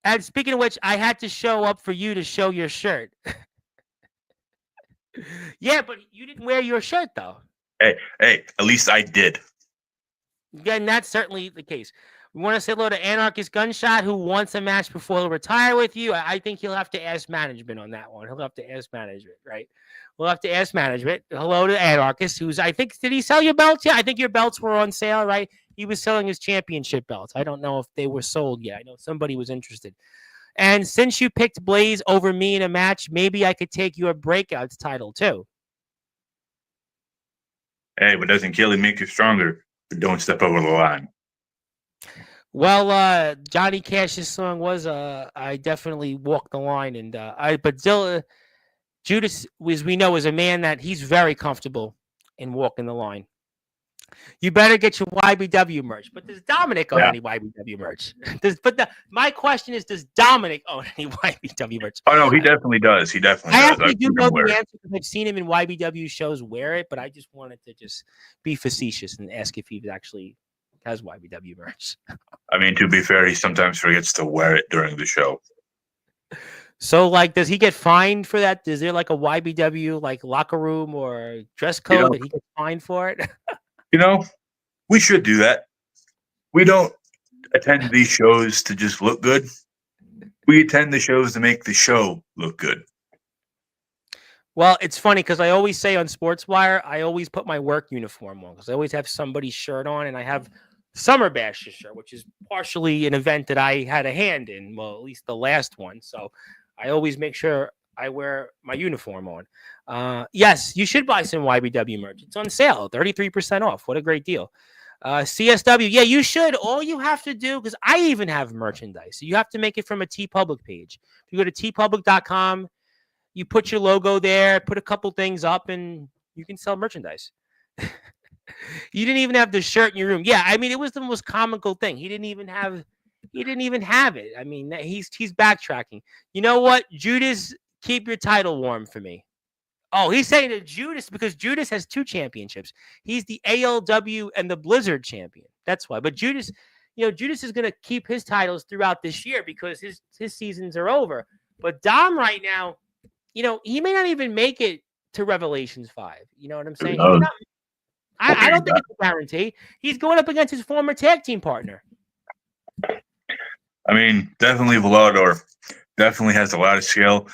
Speaker 1: And speaking of which, I had to show up for you to show your shirt. Yeah, but you didn't wear your shirt, though.
Speaker 2: Hey, at least I did.
Speaker 1: Yeah, and that's certainly the case. We want to say hello to Anarchist Gunshot, who wants a match before he'll retire with you. I think he'll have to ask management on that one. He'll have to ask management, right? We'll have to ask management. Hello to Anarchist, who's, I think, did he sell your belts? Yeah, I think your belts were on sale, right? He was selling his championship belts. I don't know if they were sold yet. I know somebody was interested. And since you picked Blaze over me in a match, maybe I could take your Breakouts title, too.
Speaker 2: Hey, but doesn't killing make you stronger? But don't step over the line.
Speaker 1: Well, Johnny Cash's song was I definitely walked the line, and but Zilla Judas, as we know, is a man that he's very comfortable in walking the line. You better get your YBW merch. But does Dominic own any YBW merch? My question is, does Dominic own any YBW merch?
Speaker 2: Oh no, he definitely does. He definitely does.
Speaker 1: I actually do know the answer because I've seen him in YBW shows wear it, but I just wanted to just be facetious and ask if he actually has YBW merch.
Speaker 2: I mean, to be fair, he sometimes forgets to wear it during the show.
Speaker 1: So, does he get fined for that? Is there like a YBW locker room or dress code that he gets fined for it?
Speaker 2: We should do that. We don't attend these shows to just look good. We attend the shows to make the show look good.
Speaker 1: Well, it's funny because I always say on Sportswire, I always put my work uniform on because I always have somebody's shirt on, and I have Summer Bash's shirt, which is partially an event that I had a hand in. Well, at least the last one. So I always make sure I wear my uniform on. Yes, you should buy some YBW merch. It's on sale, 33% off. What a great deal. CSW, yeah, you should. All you have to do, because I even have merchandise, so you have to make it from a TeePublic page. If you go to teepublic.com, you put your logo there, put a couple things up, and you can sell merchandise. You didn't even have the shirt in your room. Yeah, I mean, it was the most comical thing. He didn't even have it. I mean, he's backtracking. You know what, Judas, keep your title warm for me. Oh, he's saying to Judas because Judas has 2 championships. He's the ALW and the Blizzard champion. That's why. But Judas, Judas is going to keep his titles throughout this year because his seasons are over. But Dom right now, he may not even make it to Revelations 5. You know what I'm saying? I don't think it's a guarantee. He's going up against his former tag team partner.
Speaker 2: I mean, definitely Volador definitely has a lot of skill.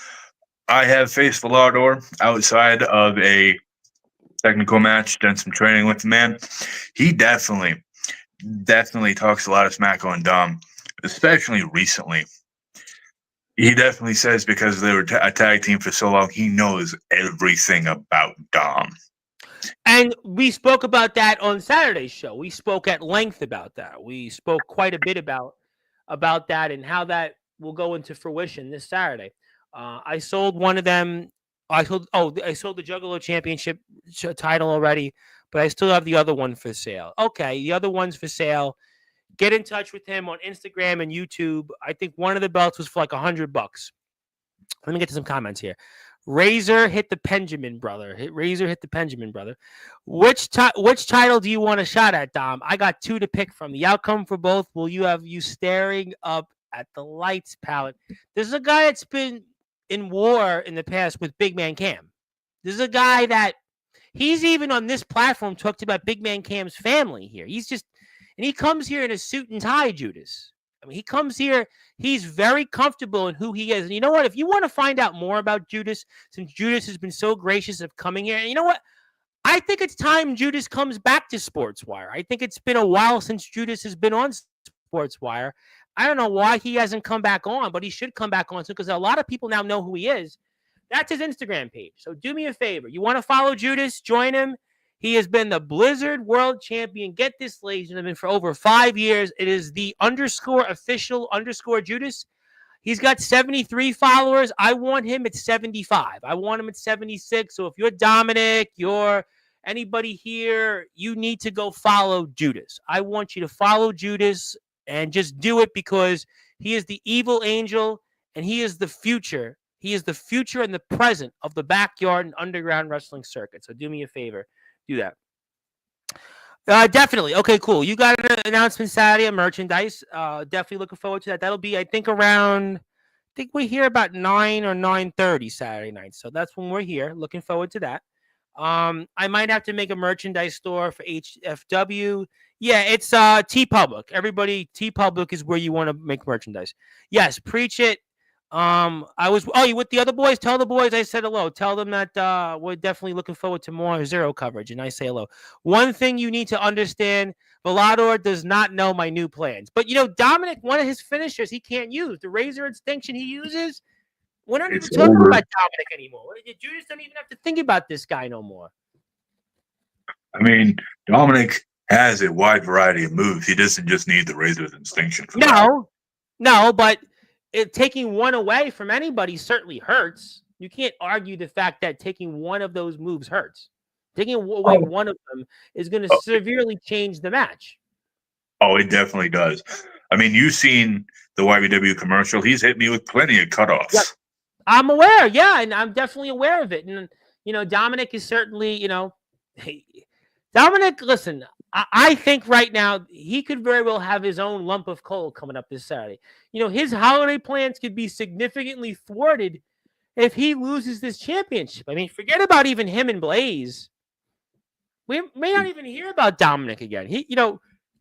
Speaker 2: I have faced Volador outside of a technical match, done some training with the man. He definitely talks a lot of smack on Dom, especially recently. He definitely says because they were a tag team for so long, he knows everything about Dom.
Speaker 1: And we spoke about that on Saturday's show. We spoke at length about that. We spoke quite a bit about that and how that will go into fruition this Saturday. I sold one of them. I sold the Juggalo Championship title already, but I still have the other one for sale. Okay, the other one's for sale. Get in touch with him on Instagram and YouTube. I think one of the belts was for like $100. Let me get to some comments here. Razor hit the Benjamin brother. Razor hit the Benjamin brother. Which title do you want a shot at, Dom? I got 2 to pick from. The outcome for both will you have you staring up at the lights palette. This is a guy that's been in war in the past with Big Man Cam. This is a guy that he's even on this platform talked about Big Man Cam's family here. And he comes here in a suit and tie, Judas. I mean, he comes here, he's very comfortable in who he is. And you know what? If you want to find out more about Judas, since Judas has been so gracious of coming here, and you know what? I think it's time Judas comes back to Sportswire. I think it's been a while since Judas has been on Sportswire. I don't know why he hasn't come back on, but he should come back on soon because a lot of people now know who he is. That's his Instagram page. So do me a favor. You want to follow Judas? Join him. He has been the Blizzard World Champion. Get this, ladies and gentlemen, for over 5 years. It is the _official_ Judas. He's got 73 followers. I want him at 75. I want him at 76. So if you're Dominic, you're anybody here, you need to go follow Judas. I want you to follow Judas and just do it because he is the evil angel and he is the future. He is the future and the present of the backyard and underground wrestling circuit. So do me a favor. Do that. Definitely. Okay, cool. You got an announcement Saturday of merchandise. Definitely looking forward to that. That'll be, I think we're here about 9 or 9:30 Saturday night. So that's when we're here. Looking forward to that. I might have to make a merchandise store for HFW. Yeah, it's TeePublic. Everybody, TeePublic is where you want to make merchandise. Yes, preach it. You with the other boys? Tell the boys I said hello. Tell them that we're definitely looking forward to more Zero coverage, and I say hello. One thing you need to understand, Volador does not know my new plans. But, Dominic, one of his finishers he can't use. The Razor Extinction he uses, we're not even talking about Dominic anymore. Judas don't even have to think about this guy no more.
Speaker 2: I mean, Dominic has a wide variety of moves. He doesn't just need the Razor's Extinction.
Speaker 1: No, but taking one away from anybody certainly hurts. You can't argue the fact that taking one of those moves hurts. Taking away one of them is going to severely change the match.
Speaker 2: Oh, it definitely does. I mean, you've seen the YBW commercial. He's hit me with plenty of cutoffs. Yep.
Speaker 1: I'm aware, yeah, and I'm definitely aware of it. And, Dominic is certainly, Dominic, listen, I think right now he could very well have his own lump of coal coming up this Saturday. His holiday plans could be significantly thwarted if he loses this championship. I mean, forget about even him and Blaze. We may not even hear about Dominic again.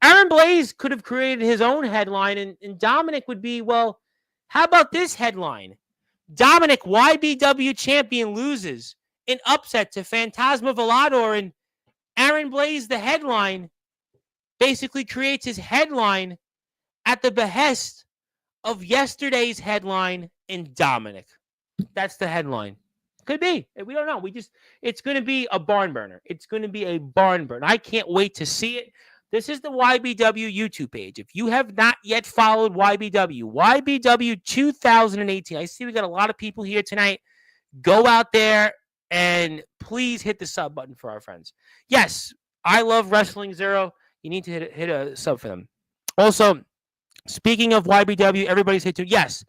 Speaker 1: Aaron Blaze could have created his own headline, and Dominic would be, well, how about this headline? Dominic, YBW champion, loses in upset to Phantasma Volador, and Aaron Blaze, the headline, basically creates his headline at the behest of yesterday's headline in Dominic. That's the headline. Could be. We don't know. It's going to be a barn burner. It's going to be a barn burner. I can't wait to see it. This is the YBW YouTube page. If you have not yet followed YBW 2018, I see we got a lot of people here tonight. Go out there and please hit the sub button for our friends. Yes, I love Wrestling Zero. You need to hit a sub for them. Also, speaking of YBW, everybody's hit to yes.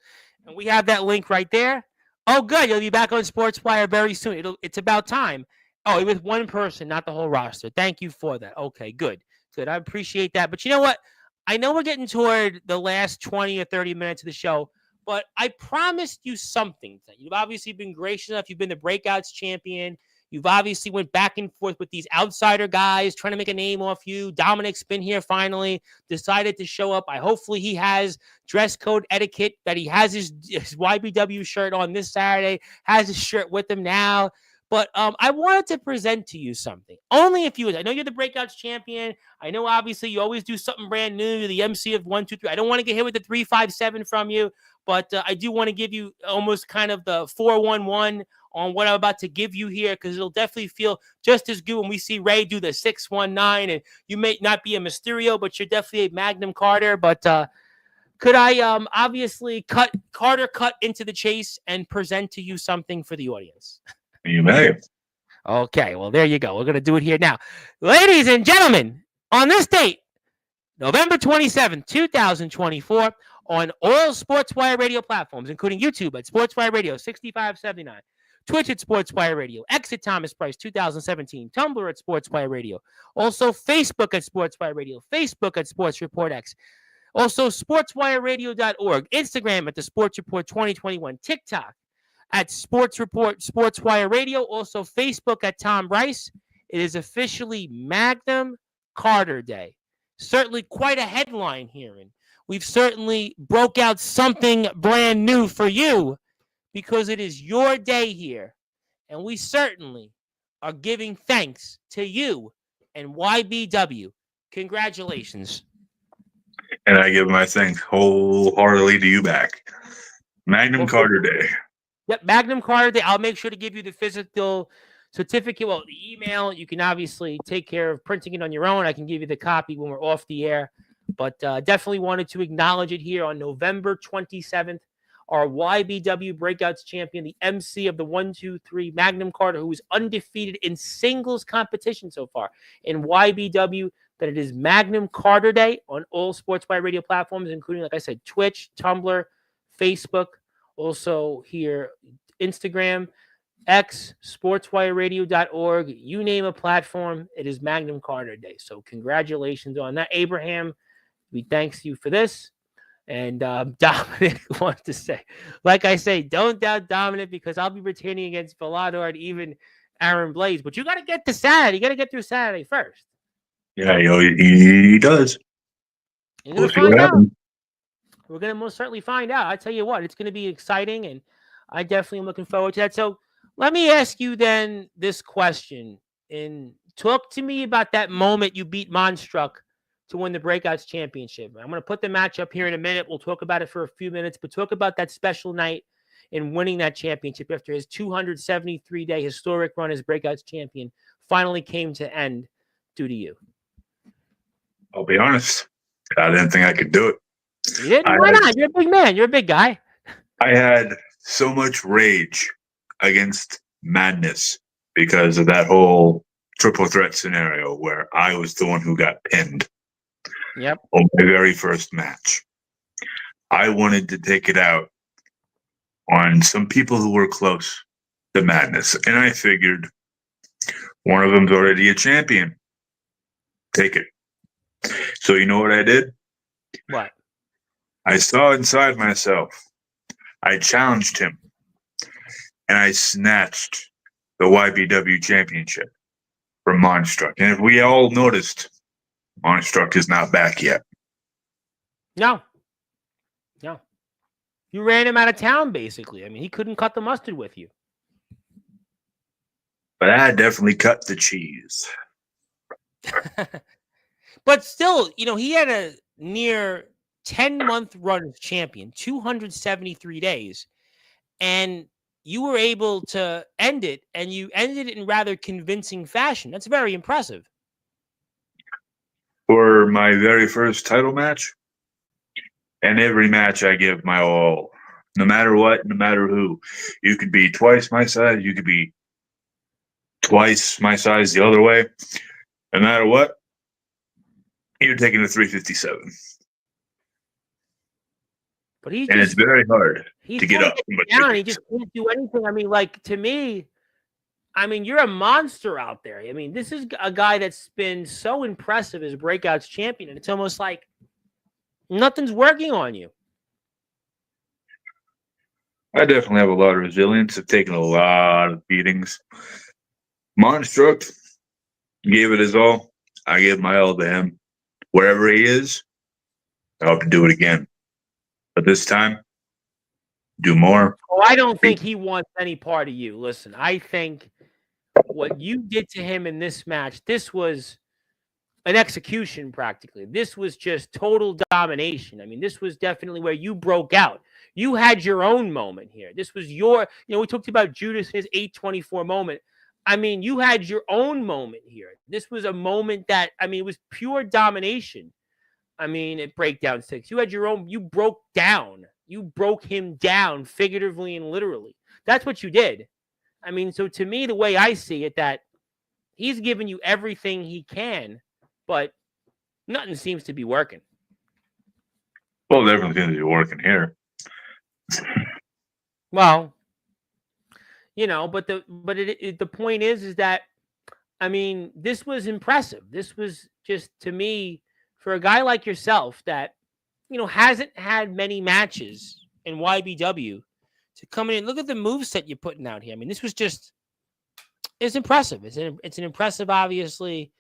Speaker 1: And we have that link right there. Oh, good. You'll be back on Sportswire very soon. It's about time. Oh, with one person, not the whole roster. Thank you for that. Okay, good. Good. I appreciate that. But you know what? I know we're getting toward the last 20 or 30 minutes of the show, but I promised you something. You've obviously been gracious enough. You've been the Breakouts champion. You've obviously went back and forth with these outsider guys trying to make a name off you. Dominic's been here finally, decided to show up. Hopefully he has dress code etiquette, that he has his YBW shirt on this Saturday, has his shirt with him now. But I wanted to present to you something. Only if you would. I know you're the Breakouts champion. I know, obviously, you always do something brand new. You're the MC of 1, 2, 3. I don't want to get hit with the 357 from you, but I do want to give you almost kind of the 411 on what I'm about to give you here, because it'll definitely feel just as good when we see Ray do the 619. And you may not be a Mysterio, but you're definitely a Magnum Carter. But could I obviously cut into the chase and present to you something for the audience?
Speaker 2: You may.
Speaker 1: Okay, well, there you go. We're going to do it here now. Ladies and gentlemen, on this date, November 27th, 2024, on all Sportswire radio platforms, including YouTube at Sportswire Radio 6579, Twitch at Sportswire Radio, X at Thomas Price 2017, Tumblr at Sportswire Radio, also Facebook at Sportswire Radio, Facebook at Sports Report X, also sportswireradio.org, Instagram at the Sports Report 2021, TikTok at Sports Report Sportswire Radio, also Facebook at Tom Rice. It is officially Magnum Carter Day. Certainly quite a headline here, and we've certainly broke out something brand new for you because it is your day here, and we certainly are giving thanks to you and YBW. Congratulations.
Speaker 2: And I give my thanks wholeheartedly to you back. Magnum Carter Day.
Speaker 1: Yep, Magnum Carter Day. I'll make sure to give you the physical certificate. Well, the email, you can obviously take care of printing it on your own. I can give you the copy when we're off the air. But definitely wanted to acknowledge it here on November 27th. Our YBW Breakouts champion, the MC of the 1-2-3, Magnum Carter, who is undefeated in singles competition so far in YBW, that it is Magnum Carter Day on all Sportswire radio platforms, including, like I said, Twitch, Tumblr, Facebook, also here, Instagram, X, sportswireradio.org, you name a platform, it is Magnum Carter Day. So congratulations on that, Abraham. We thank you for this. And Dominic wants to say, like I say, don't doubt Dominic because I'll be retaining against Villador and even Aaron Blaze. But you got to get to Saturday. You got to get through Saturday first.
Speaker 2: Yeah, he does.
Speaker 1: We'll find out. We're going to most certainly find out. I tell you what, it's going to be exciting, and I definitely am looking forward to that. So let me ask you then this question, and talk to me about that moment you beat Monstruck to win the Breakouts Championship. I'm going to put the match up here in a minute. We'll talk about it for a few minutes, but talk about that special night in winning that championship after his 273-day historic run as Breakouts champion finally came to end due to you.
Speaker 2: I'll be honest. I didn't think I could do it.
Speaker 1: You didn't? Why not? You're a big man. You're a big guy.
Speaker 2: I had so much rage against Madness because of that whole triple threat scenario where I was the one who got pinned.
Speaker 1: Yep.
Speaker 2: On my very first match. I wanted to take it out on some people who were close to Madness. And I figured one of them's already a champion. Take it. So you know what I did?
Speaker 1: What?
Speaker 2: I saw inside myself. I challenged him. And I snatched the YBW championship from Monstruck. And if we all noticed, Monstruck is not back yet.
Speaker 1: No. You ran him out of town, basically. I mean, he couldn't cut the mustard with you.
Speaker 2: But I definitely cut the cheese.
Speaker 1: But still, he had a near 10-month run as champion, 273 days. And you were able to end it, and you ended it in rather convincing fashion. That's very impressive.
Speaker 2: For my very first title match, and every match I give my all, no matter what, no matter who. You could be twice my size, you could be twice my size the other way. No matter what, you're taking a 357.
Speaker 1: But and
Speaker 2: it's very hard to get up.
Speaker 1: Down. He just can't do anything. I mean, to me, you're a monster out there. I mean, this is a guy that's been so impressive as Breakouts champion, and it's almost like nothing's working on you.
Speaker 2: I definitely have a lot of resilience. I've taken a lot of beatings. Monstruck gave it his all. I gave my all to him. Wherever he is, I hope to do it again. But this time, do more.
Speaker 1: Oh, I don't think he wants any part of you. Listen, I think what you did to him in this match, this was an execution practically. This was just total domination. I mean, this was definitely where you broke out. You had your own moment here. This was your, we talked about Judas, his 824 moment. I mean, you had your own moment here. This was a moment that, it was pure domination. At Breakdown 6, you had your own, you broke down. You broke him down figuratively and literally. That's what you did. So to me, the way I see it, that he's given you everything he can, but nothing seems to be working.
Speaker 2: Well, definitely seems to be working here.
Speaker 1: Well, but the point is that, I mean, this was impressive. This was just, to me, for a guy like yourself that, hasn't had many matches in YBW, to come in and look at the moveset you're putting out here. I mean, this was just, it's impressive. It's an impressive, obviously,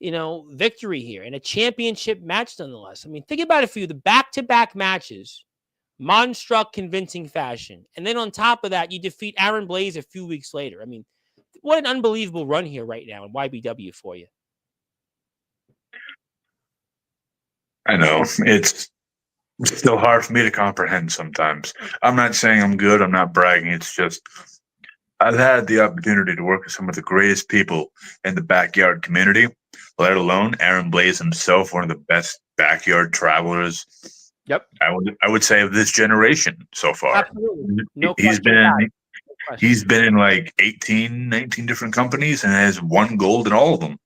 Speaker 1: victory here and a championship match nonetheless. I mean, think about it for you. The back-to-back matches, Monstruck convincing fashion. And then on top of that, you defeat Aaron Blaze a few weeks later. I mean, what an unbelievable run here right now in YBW for you.
Speaker 2: I know. It's still hard for me to comprehend sometimes. I'm not saying I'm good. I'm not bragging. It's just I've had the opportunity to work with some of the greatest people in the backyard community, let alone Aaron Blaze himself, one of the best backyard travelers.
Speaker 1: Yep.
Speaker 2: I would say of this generation so far.
Speaker 1: Absolutely. No
Speaker 2: He's
Speaker 1: question.
Speaker 2: He's been in like 18, 19 different companies and has won gold in all of them.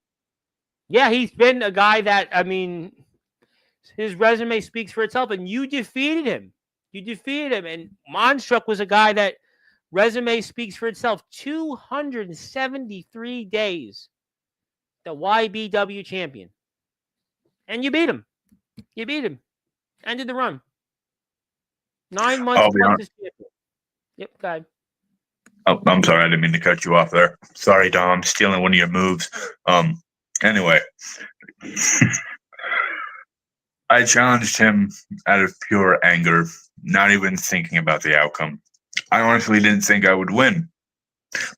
Speaker 1: Yeah, he's been a guy that, I mean, his resume speaks for itself, and you defeated him. And Monstruck was a guy that resume speaks for itself. 273 days, the YBW champion. And you beat him. Ended the run. 9 months plus as champion. Yep, go ahead.
Speaker 2: Oh, I'm sorry, I didn't mean to cut you off there. Sorry, Dom, I'm stealing one of your moves. Anyway. I challenged him out of pure anger, not even thinking about the outcome. I honestly didn't think I would win.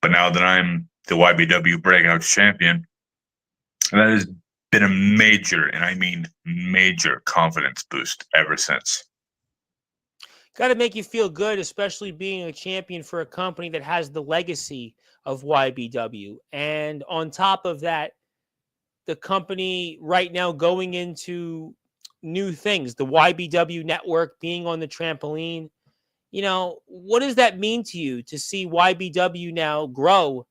Speaker 2: But now that I'm the YBW Breakout Champion, that has been a major, and I mean major, confidence boost ever since.
Speaker 1: Got to make you feel good, especially being a champion for a company that has the legacy of YBW. And on top of that, the company right now going into new things, the YBW network being on the trampoline. What does that mean to you to see YBW now grow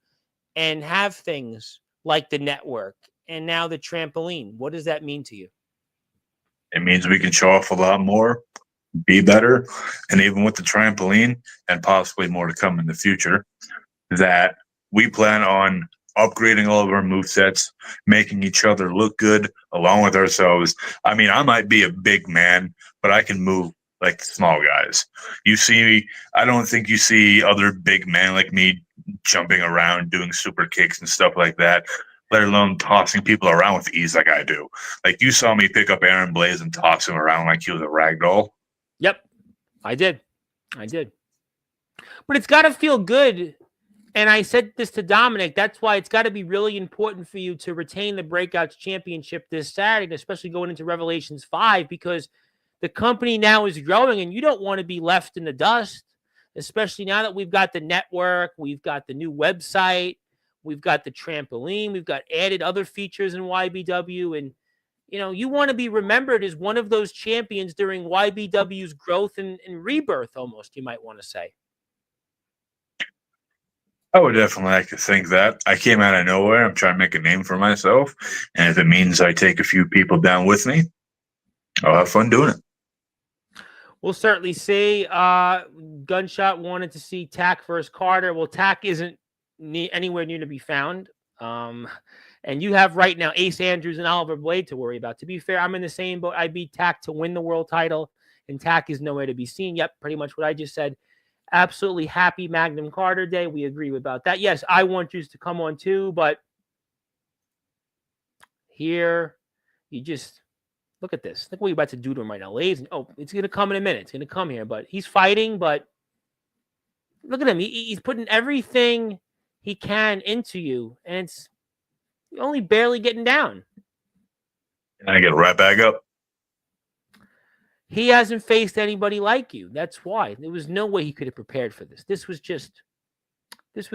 Speaker 1: and have things like the network and now the trampoline? What does that mean to you?
Speaker 2: It means we can show off a lot more, be better, and even with the trampoline and possibly more to come in the future, that we plan on upgrading all of our movesets, making each other look good along with ourselves. I mean, I might be a big man, but I can move like the small guys. You see, I don't think you see other big men like me jumping around, doing super kicks and stuff like that, let alone tossing people around with ease like I do. Like, you saw me pick up Aaron Blaze and toss him around like he was a rag doll.
Speaker 1: Yep, I did. But it's got to feel good. And I said this to Dominic, that's why it's got to be really important for you to retain the Breakouts Championship this Saturday, especially going into Revelations 5, because the company now is growing and you don't want to be left in the dust, especially now that we've got the network, we've got the new website, we've got the trampoline, we've got added other features in YBW. And, you want to be remembered as one of those champions during YBW's growth and rebirth, almost, you might want to say.
Speaker 2: I would definitely like to think that. I came out of nowhere. I'm trying to make a name for myself. And if it means I take a few people down with me, I'll have fun doing it.
Speaker 1: We'll certainly see. Gunshot wanted to see Tack versus Carter. Well, Tack isn't anywhere near to be found. And you have right now Ace Andrews and Oliver Blade to worry about. To be fair, I'm in the same boat. I beat Tack to win the world title, and Tack is nowhere to be seen. Yep, pretty much what I just said. Absolutely happy Magnum Carter Day. We agree about that. Yes, I want you to come on too, but here you just look at this. Look what you're about to do to him right now. Ladies, it's going to come in a minute. It's going to come here, but he's fighting, but look at him. He's putting everything he can into you, and it's only barely getting down.
Speaker 2: And I get right back up.
Speaker 1: He hasn't faced anybody like you. That's why. There was no way he could have prepared for this. This was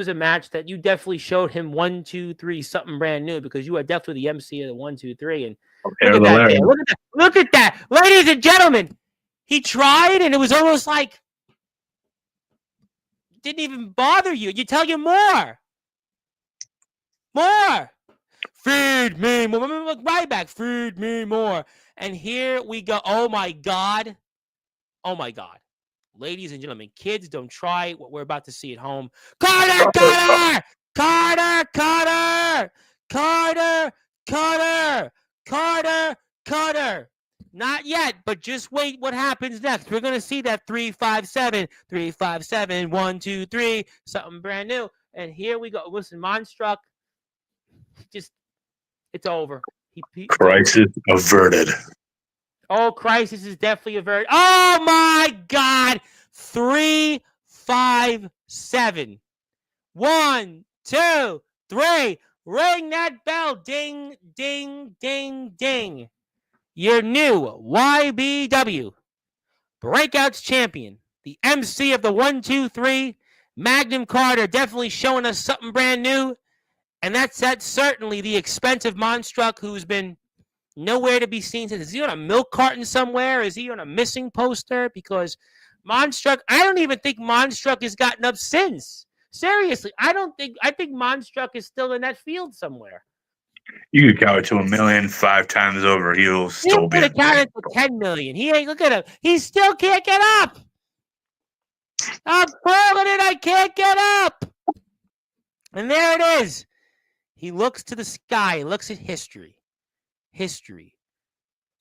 Speaker 1: a match that you definitely showed him 1, 2, 3, something brand new, because you are definitely the MC of the 1, 2, 3. And look at that. Look at that. Ladies and gentlemen, he tried, and it was almost like didn't even bother you. You tell you more. Feed me more. Right back. Feed me more. And here we go. Oh, my God. Oh my God. Ladies and gentlemen, kids, don't try what we're about to see at home. Carter, Carter, Carter, Carter, Carter, Carter, Carter, Carter. Not yet, but just wait what happens next. We're going to see that 3-5-7, 3-5-7, 1, 2, 3, something brand new. And here we go. Listen, Monstruck, just, it's over.
Speaker 2: Crisis averted.
Speaker 1: Oh, crisis is definitely averted. Oh, my God. 3-5-7. 1, 2, 3. Ring that bell. Ding, ding, ding, ding. Your new YBW Breakouts champion, the MC of the 1, 2, 3, Magnum Carter, definitely showing us something brand new. And that's certainly the expensive Monstruck, who's been nowhere to be seen. Is he on a milk carton somewhere? Is he on a missing poster? Because Monstruck, I don't even think Monstruck has gotten up since. Seriously, I think Monstruck is still in that field somewhere.
Speaker 2: You could count it to 1 million 5 times over. He'll still be.
Speaker 1: He could have counted to 10 million. He ain't, look at him. He still can't get up. I'm calling it. I can't get up. And there it is. He looks to the sky, looks at history. History.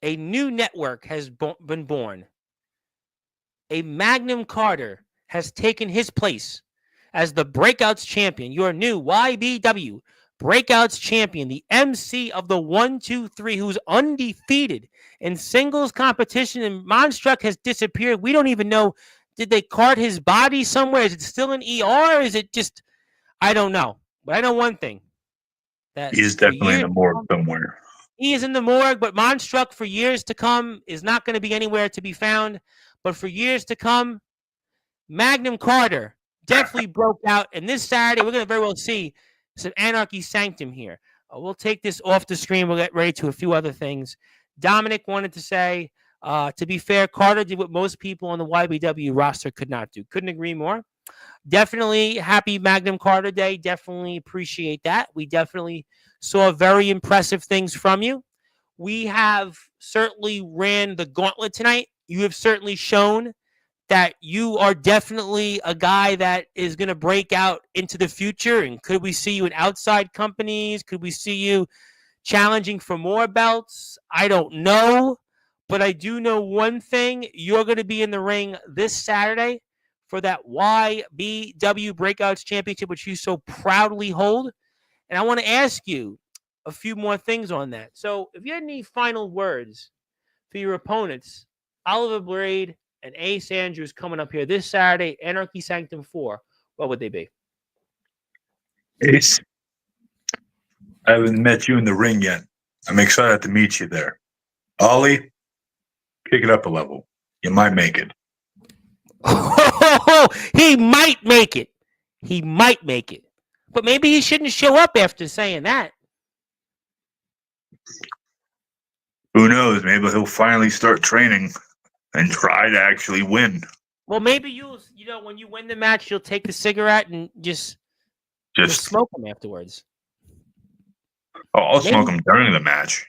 Speaker 1: A new network has been born. A Magnum Carter has taken his place as the Breakouts champion, your new YBW Breakouts champion, the MC of the 1, 2, 3, who's undefeated in singles competition. And Monstruck has disappeared. We don't even know. Did they cart his body somewhere? Is it still in ER? Is it just, I don't know. But I know one thing. That
Speaker 2: he's definitely in the morgue somewhere.
Speaker 1: He is in the morgue, but Monstruck for years to come is not going to be anywhere to be found. But for years to come, Magnum Carter definitely broke out. And this Saturday, we're going to very well see some Anarchy Sanctum here. We'll take this off the screen. We'll get ready to a few other things. Dominic wanted to say, to be fair, Carter did what most people on the YBW roster could not do. Couldn't agree more. Definitely happy Magnum Carter Day. Definitely appreciate that. We definitely saw very impressive things from you. We have certainly ran the gauntlet tonight. You have certainly shown that you are definitely a guy that is going to break out into the future. And could we see you in outside companies? Could we see you challenging for more belts? I don't know. But I do know one thing. You're going to be in the ring this Saturday for that YBW Breakouts Championship, which you so proudly hold. And I want to ask you a few more things on that. So if you had any final words for your opponents, Oliver Blade and Ace Andrews coming up here this Saturday, Anarchy Sanctum 4, what would they be?
Speaker 2: Ace, I haven't met you in the ring yet. I'm excited to meet you there. Ollie, kick it up a level. You might make it.
Speaker 1: He might make it. He might make it. But maybe he shouldn't show up after saying that.
Speaker 2: Who knows? Maybe he'll finally start training and try to actually win.
Speaker 1: Well, maybe when you win the match, you'll take the cigarette and just smoke them afterwards.
Speaker 2: Oh, I'll smoke them during the match.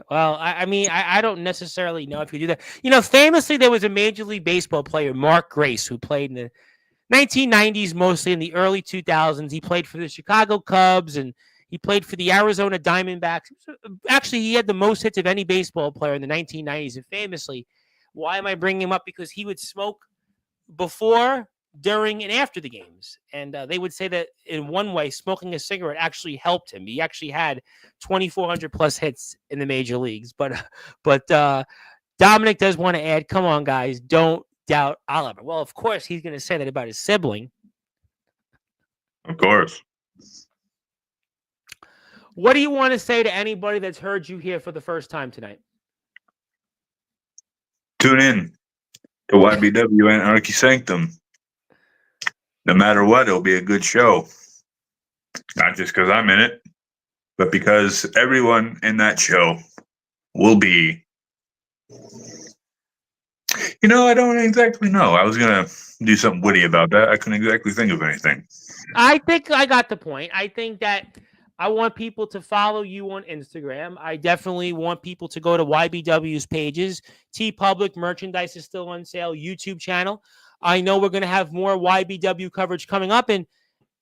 Speaker 1: Well, I don't necessarily know if you do that. Famously, there was a Major League Baseball player, Mark Grace, who played in the 1990s, mostly in the early 2000s. He played for the Chicago Cubs, and he played for the Arizona Diamondbacks. Actually, he had the most hits of any baseball player in the 1990s, and famously, why am I bringing him up? Because he would smoke before, during, and after the games. And they would say that in one way, smoking a cigarette actually helped him. He actually had 2,400 plus hits in the major leagues. But Dominic does want to add, come on, guys, don't doubt Oliver. Well, of course, he's going to say that about his sibling.
Speaker 2: Of course.
Speaker 1: What do you want to say to anybody that's heard you here for the first time tonight?
Speaker 2: Tune in to YBW Anarchy Sanctum. No matter what, it'll be a good show. Not just because I'm in it, but because everyone in that show will be... I don't exactly know. I was going to do something witty about that. I couldn't exactly think of anything.
Speaker 1: I think I got the point. I think that I want people to follow you on Instagram. I definitely want people to go to YBW's pages. T Public merchandise is still on sale. YouTube channel. I know we're going to have more YBW coverage coming up. And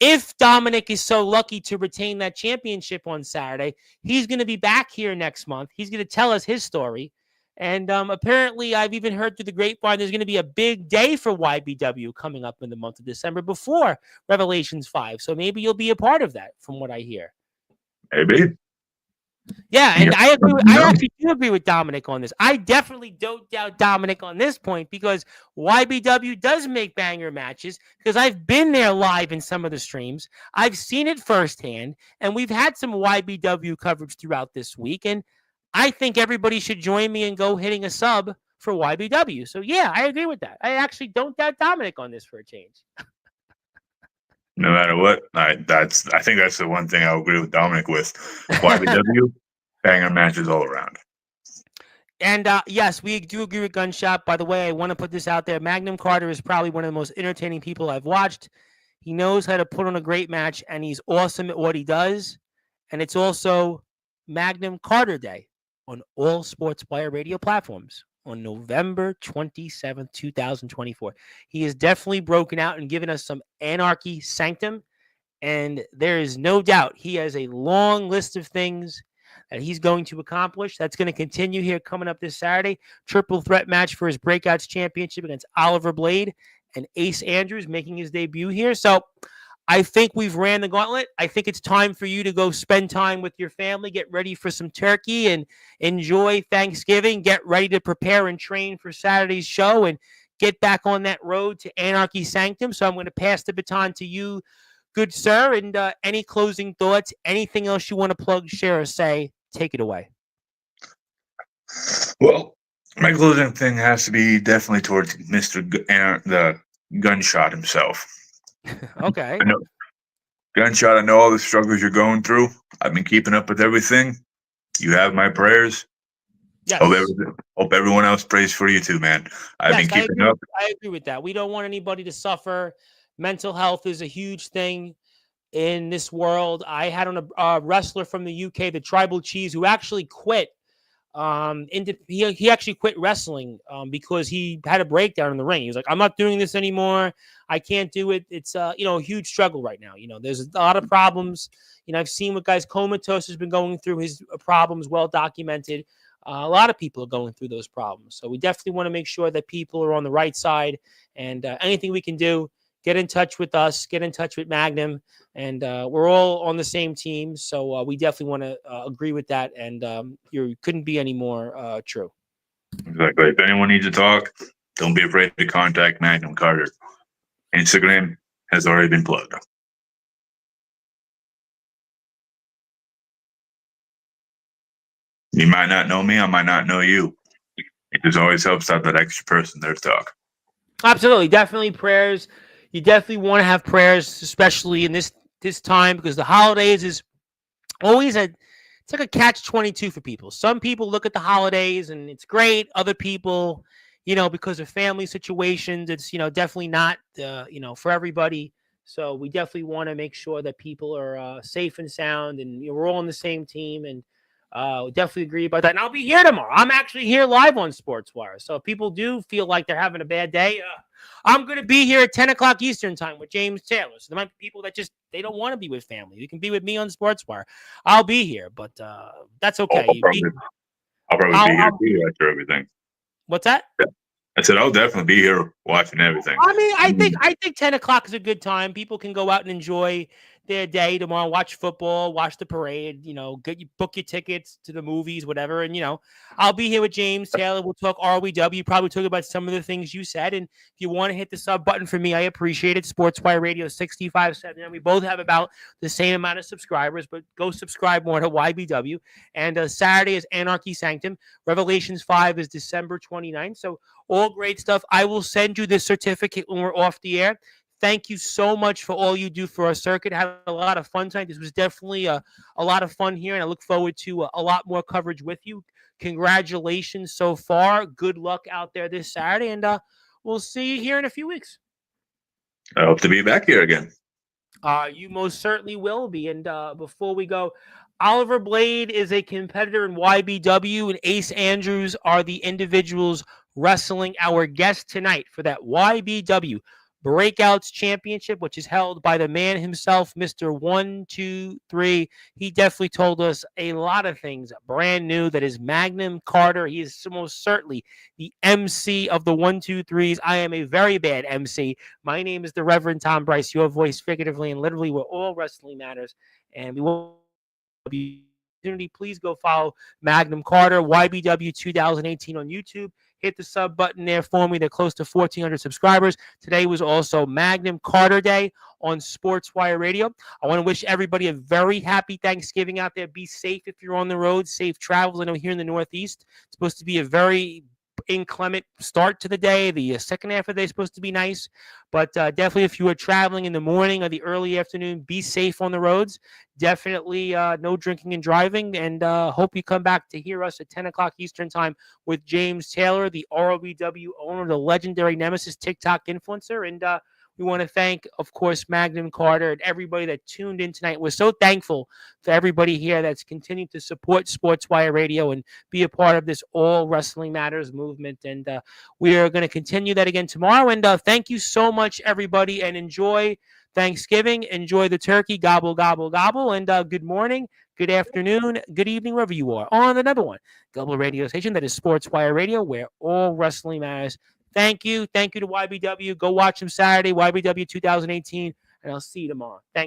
Speaker 1: if Dominic is so lucky to retain that championship on Saturday, he's going to be back here next month. He's going to tell us his story. And apparently, I've even heard through the grapevine there's going to be a big day for YBW coming up in the month of December before Revelations 5. So maybe you'll be a part of that, from what I hear.
Speaker 2: Maybe.
Speaker 1: Yeah, and I actually do agree with Dominic on this. I definitely don't doubt Dominic on this point because YBW does make banger matches because I've been there live in some of the streams. I've seen it firsthand, and we've had some YBW coverage throughout this week, and I think everybody should join me and go hitting a sub for YBW. So, yeah, I agree with that. I actually don't doubt Dominic on this for a change.
Speaker 2: No matter what, I think that's the one thing I'll agree with Dominic with. YBW, banger matches all around.
Speaker 1: And yes, we do agree with Gunshot. By the way, I want to put this out there. Magnum Carter is probably one of the most entertaining people I've watched. He knows how to put on a great match, and he's awesome at what he does. And it's also Magnum Carter Day on all Sportswire radio platforms on November 27th, 2024. He has definitely broken out and given us some Anarchy Sanctum. And there is no doubt he has a long list of things that he's going to accomplish. That's going to continue here coming up this Saturday. Triple threat match for his Breakouts Championship against Oliver Blade and Ace Andrews making his debut here. So I think we've ran the gauntlet. I think it's time for you to go spend time with your family, get ready for some turkey and enjoy Thanksgiving, get ready to prepare and train for Saturday's show and get back on that road to Anarchy Sanctum. So I'm going to pass the baton to you, good sir, and any closing thoughts, anything else you want to plug, share, or say, take it away.
Speaker 2: Well, my closing thing has to be definitely towards Mr. The Gunshot himself.
Speaker 1: Okay.
Speaker 2: I know, Gunshot, I know all the struggles you're going through. I've been keeping up with everything. You have my prayers.
Speaker 1: Yes.
Speaker 2: Hope everyone else prays for you too, man. I've been keeping up.
Speaker 1: I agree with that. We don't want anybody to suffer. Mental health is a huge thing in this world. I had on a wrestler from the UK, the Tribal Cheese, who actually quit. He actually quit wrestling because he had a breakdown in the ring. He was like, "I'm not doing this anymore. I can't do it." It's a huge struggle right now. There's a lot of problems. I've seen what guys Comatose has been going through. His problems well documented. A lot of people are going through those problems. So we definitely want to make sure that people are on the right side. And anything we can do, get in touch with us, get in touch with Magnum, and we're all on the same team. So we definitely want to agree with that. And you couldn't be any more true.
Speaker 2: Exactly. If anyone needs to talk, don't be afraid to contact Magnum Carter. Instagram has already been plugged. You might not know me, I might not know you. It just always helps to have that extra person there to talk.
Speaker 1: Absolutely. Definitely prayers. You definitely want to have prayers, especially in this time, because the holidays is always it's like a catch-22 for people. Some people look at the holidays and it's great. Other people, because of family situations, it's, definitely not, for everybody. So we definitely want to make sure that people are safe and sound, and we're all on the same team. And definitely agree about that. And I'll be here tomorrow. I'm actually here live on Sportswire. So if people do feel like they're having a bad day, I'm going to be here at 10 o'clock Eastern time with James Taylor. So there might be people that they don't want to be with family. You can be with me on Sportswire. I'll be here, but that's okay.
Speaker 2: I'll probably be here too after everything.
Speaker 1: What's that?
Speaker 2: Yeah. I said I'll definitely be here watching everything.
Speaker 1: I mean, I think 10 o'clock is a good time. People can go out and enjoy their day tomorrow, watch football, watch the parade, book your tickets to the movies, whatever. And, I'll be here with James Taylor. We'll talk RWW, probably talk about some of the things you said. And if you want to hit the sub button for me, I appreciate it. Sportswire Radio 65.7. We both have about the same amount of subscribers, but go subscribe more to YBW. And Saturday is Anarchy Sanctum. Revelations 5 is December 29th. So all great stuff. I will send you this certificate when we're off the air. Thank you so much for all you do for our circuit. Had a lot of fun tonight. This was definitely a lot of fun here, and I look forward to a lot more coverage with you. Congratulations so far. Good luck out there this Saturday, and we'll see you here in a few weeks.
Speaker 2: I hope to be back here again.
Speaker 1: You most certainly will be. And before we go, Oliver Blade is a competitor in YBW, and Ace Andrews are the individuals wrestling our guest tonight for that YBW Breakouts Championship, which is held by the man himself, Mr. 123. He definitely told us a lot of things brand new. That is Magnum Carter. He is most certainly the MC of the 123s. I am a very bad MC. My name is the Reverend Tom Bryce, your voice figuratively and literally where all wrestling matters. And we will be opportunity. Please go follow Magnum Carter, YBW 2018 on YouTube. Hit the sub button there for me. They're close to 1,400 subscribers. Today was also Magnum Carter Day on Sportswire Radio. I want to wish everybody a very happy Thanksgiving out there. Be safe if you're on the road. Safe travels. I know here in the Northeast, it's supposed to be a very inclement start to the day. The second half of the day is supposed to be nice, but definitely if you are traveling in the morning or the early afternoon, be safe on the roads. Definitely no drinking and driving, and hope you come back to hear us at 10 o'clock Eastern time with James Taylor, the ROBW owner, the legendary Nemesis TikTok influencer, and we want to thank, of course, Magnum Carter and everybody that tuned in tonight. We're so thankful for everybody here that's continued to support Sportswire Radio and be a part of this All Wrestling Matters movement. And we are going to continue that again tomorrow. And thank you so much, everybody, and enjoy Thanksgiving. Enjoy the turkey. Gobble, gobble, gobble. And good morning, good afternoon, good evening, wherever you are on the number one global radio station that is Sportswire Radio, where all wrestling matters. Thank you. Thank you to YBW. Go watch them Saturday, YBW 2018, and I'll see you tomorrow. Thank you.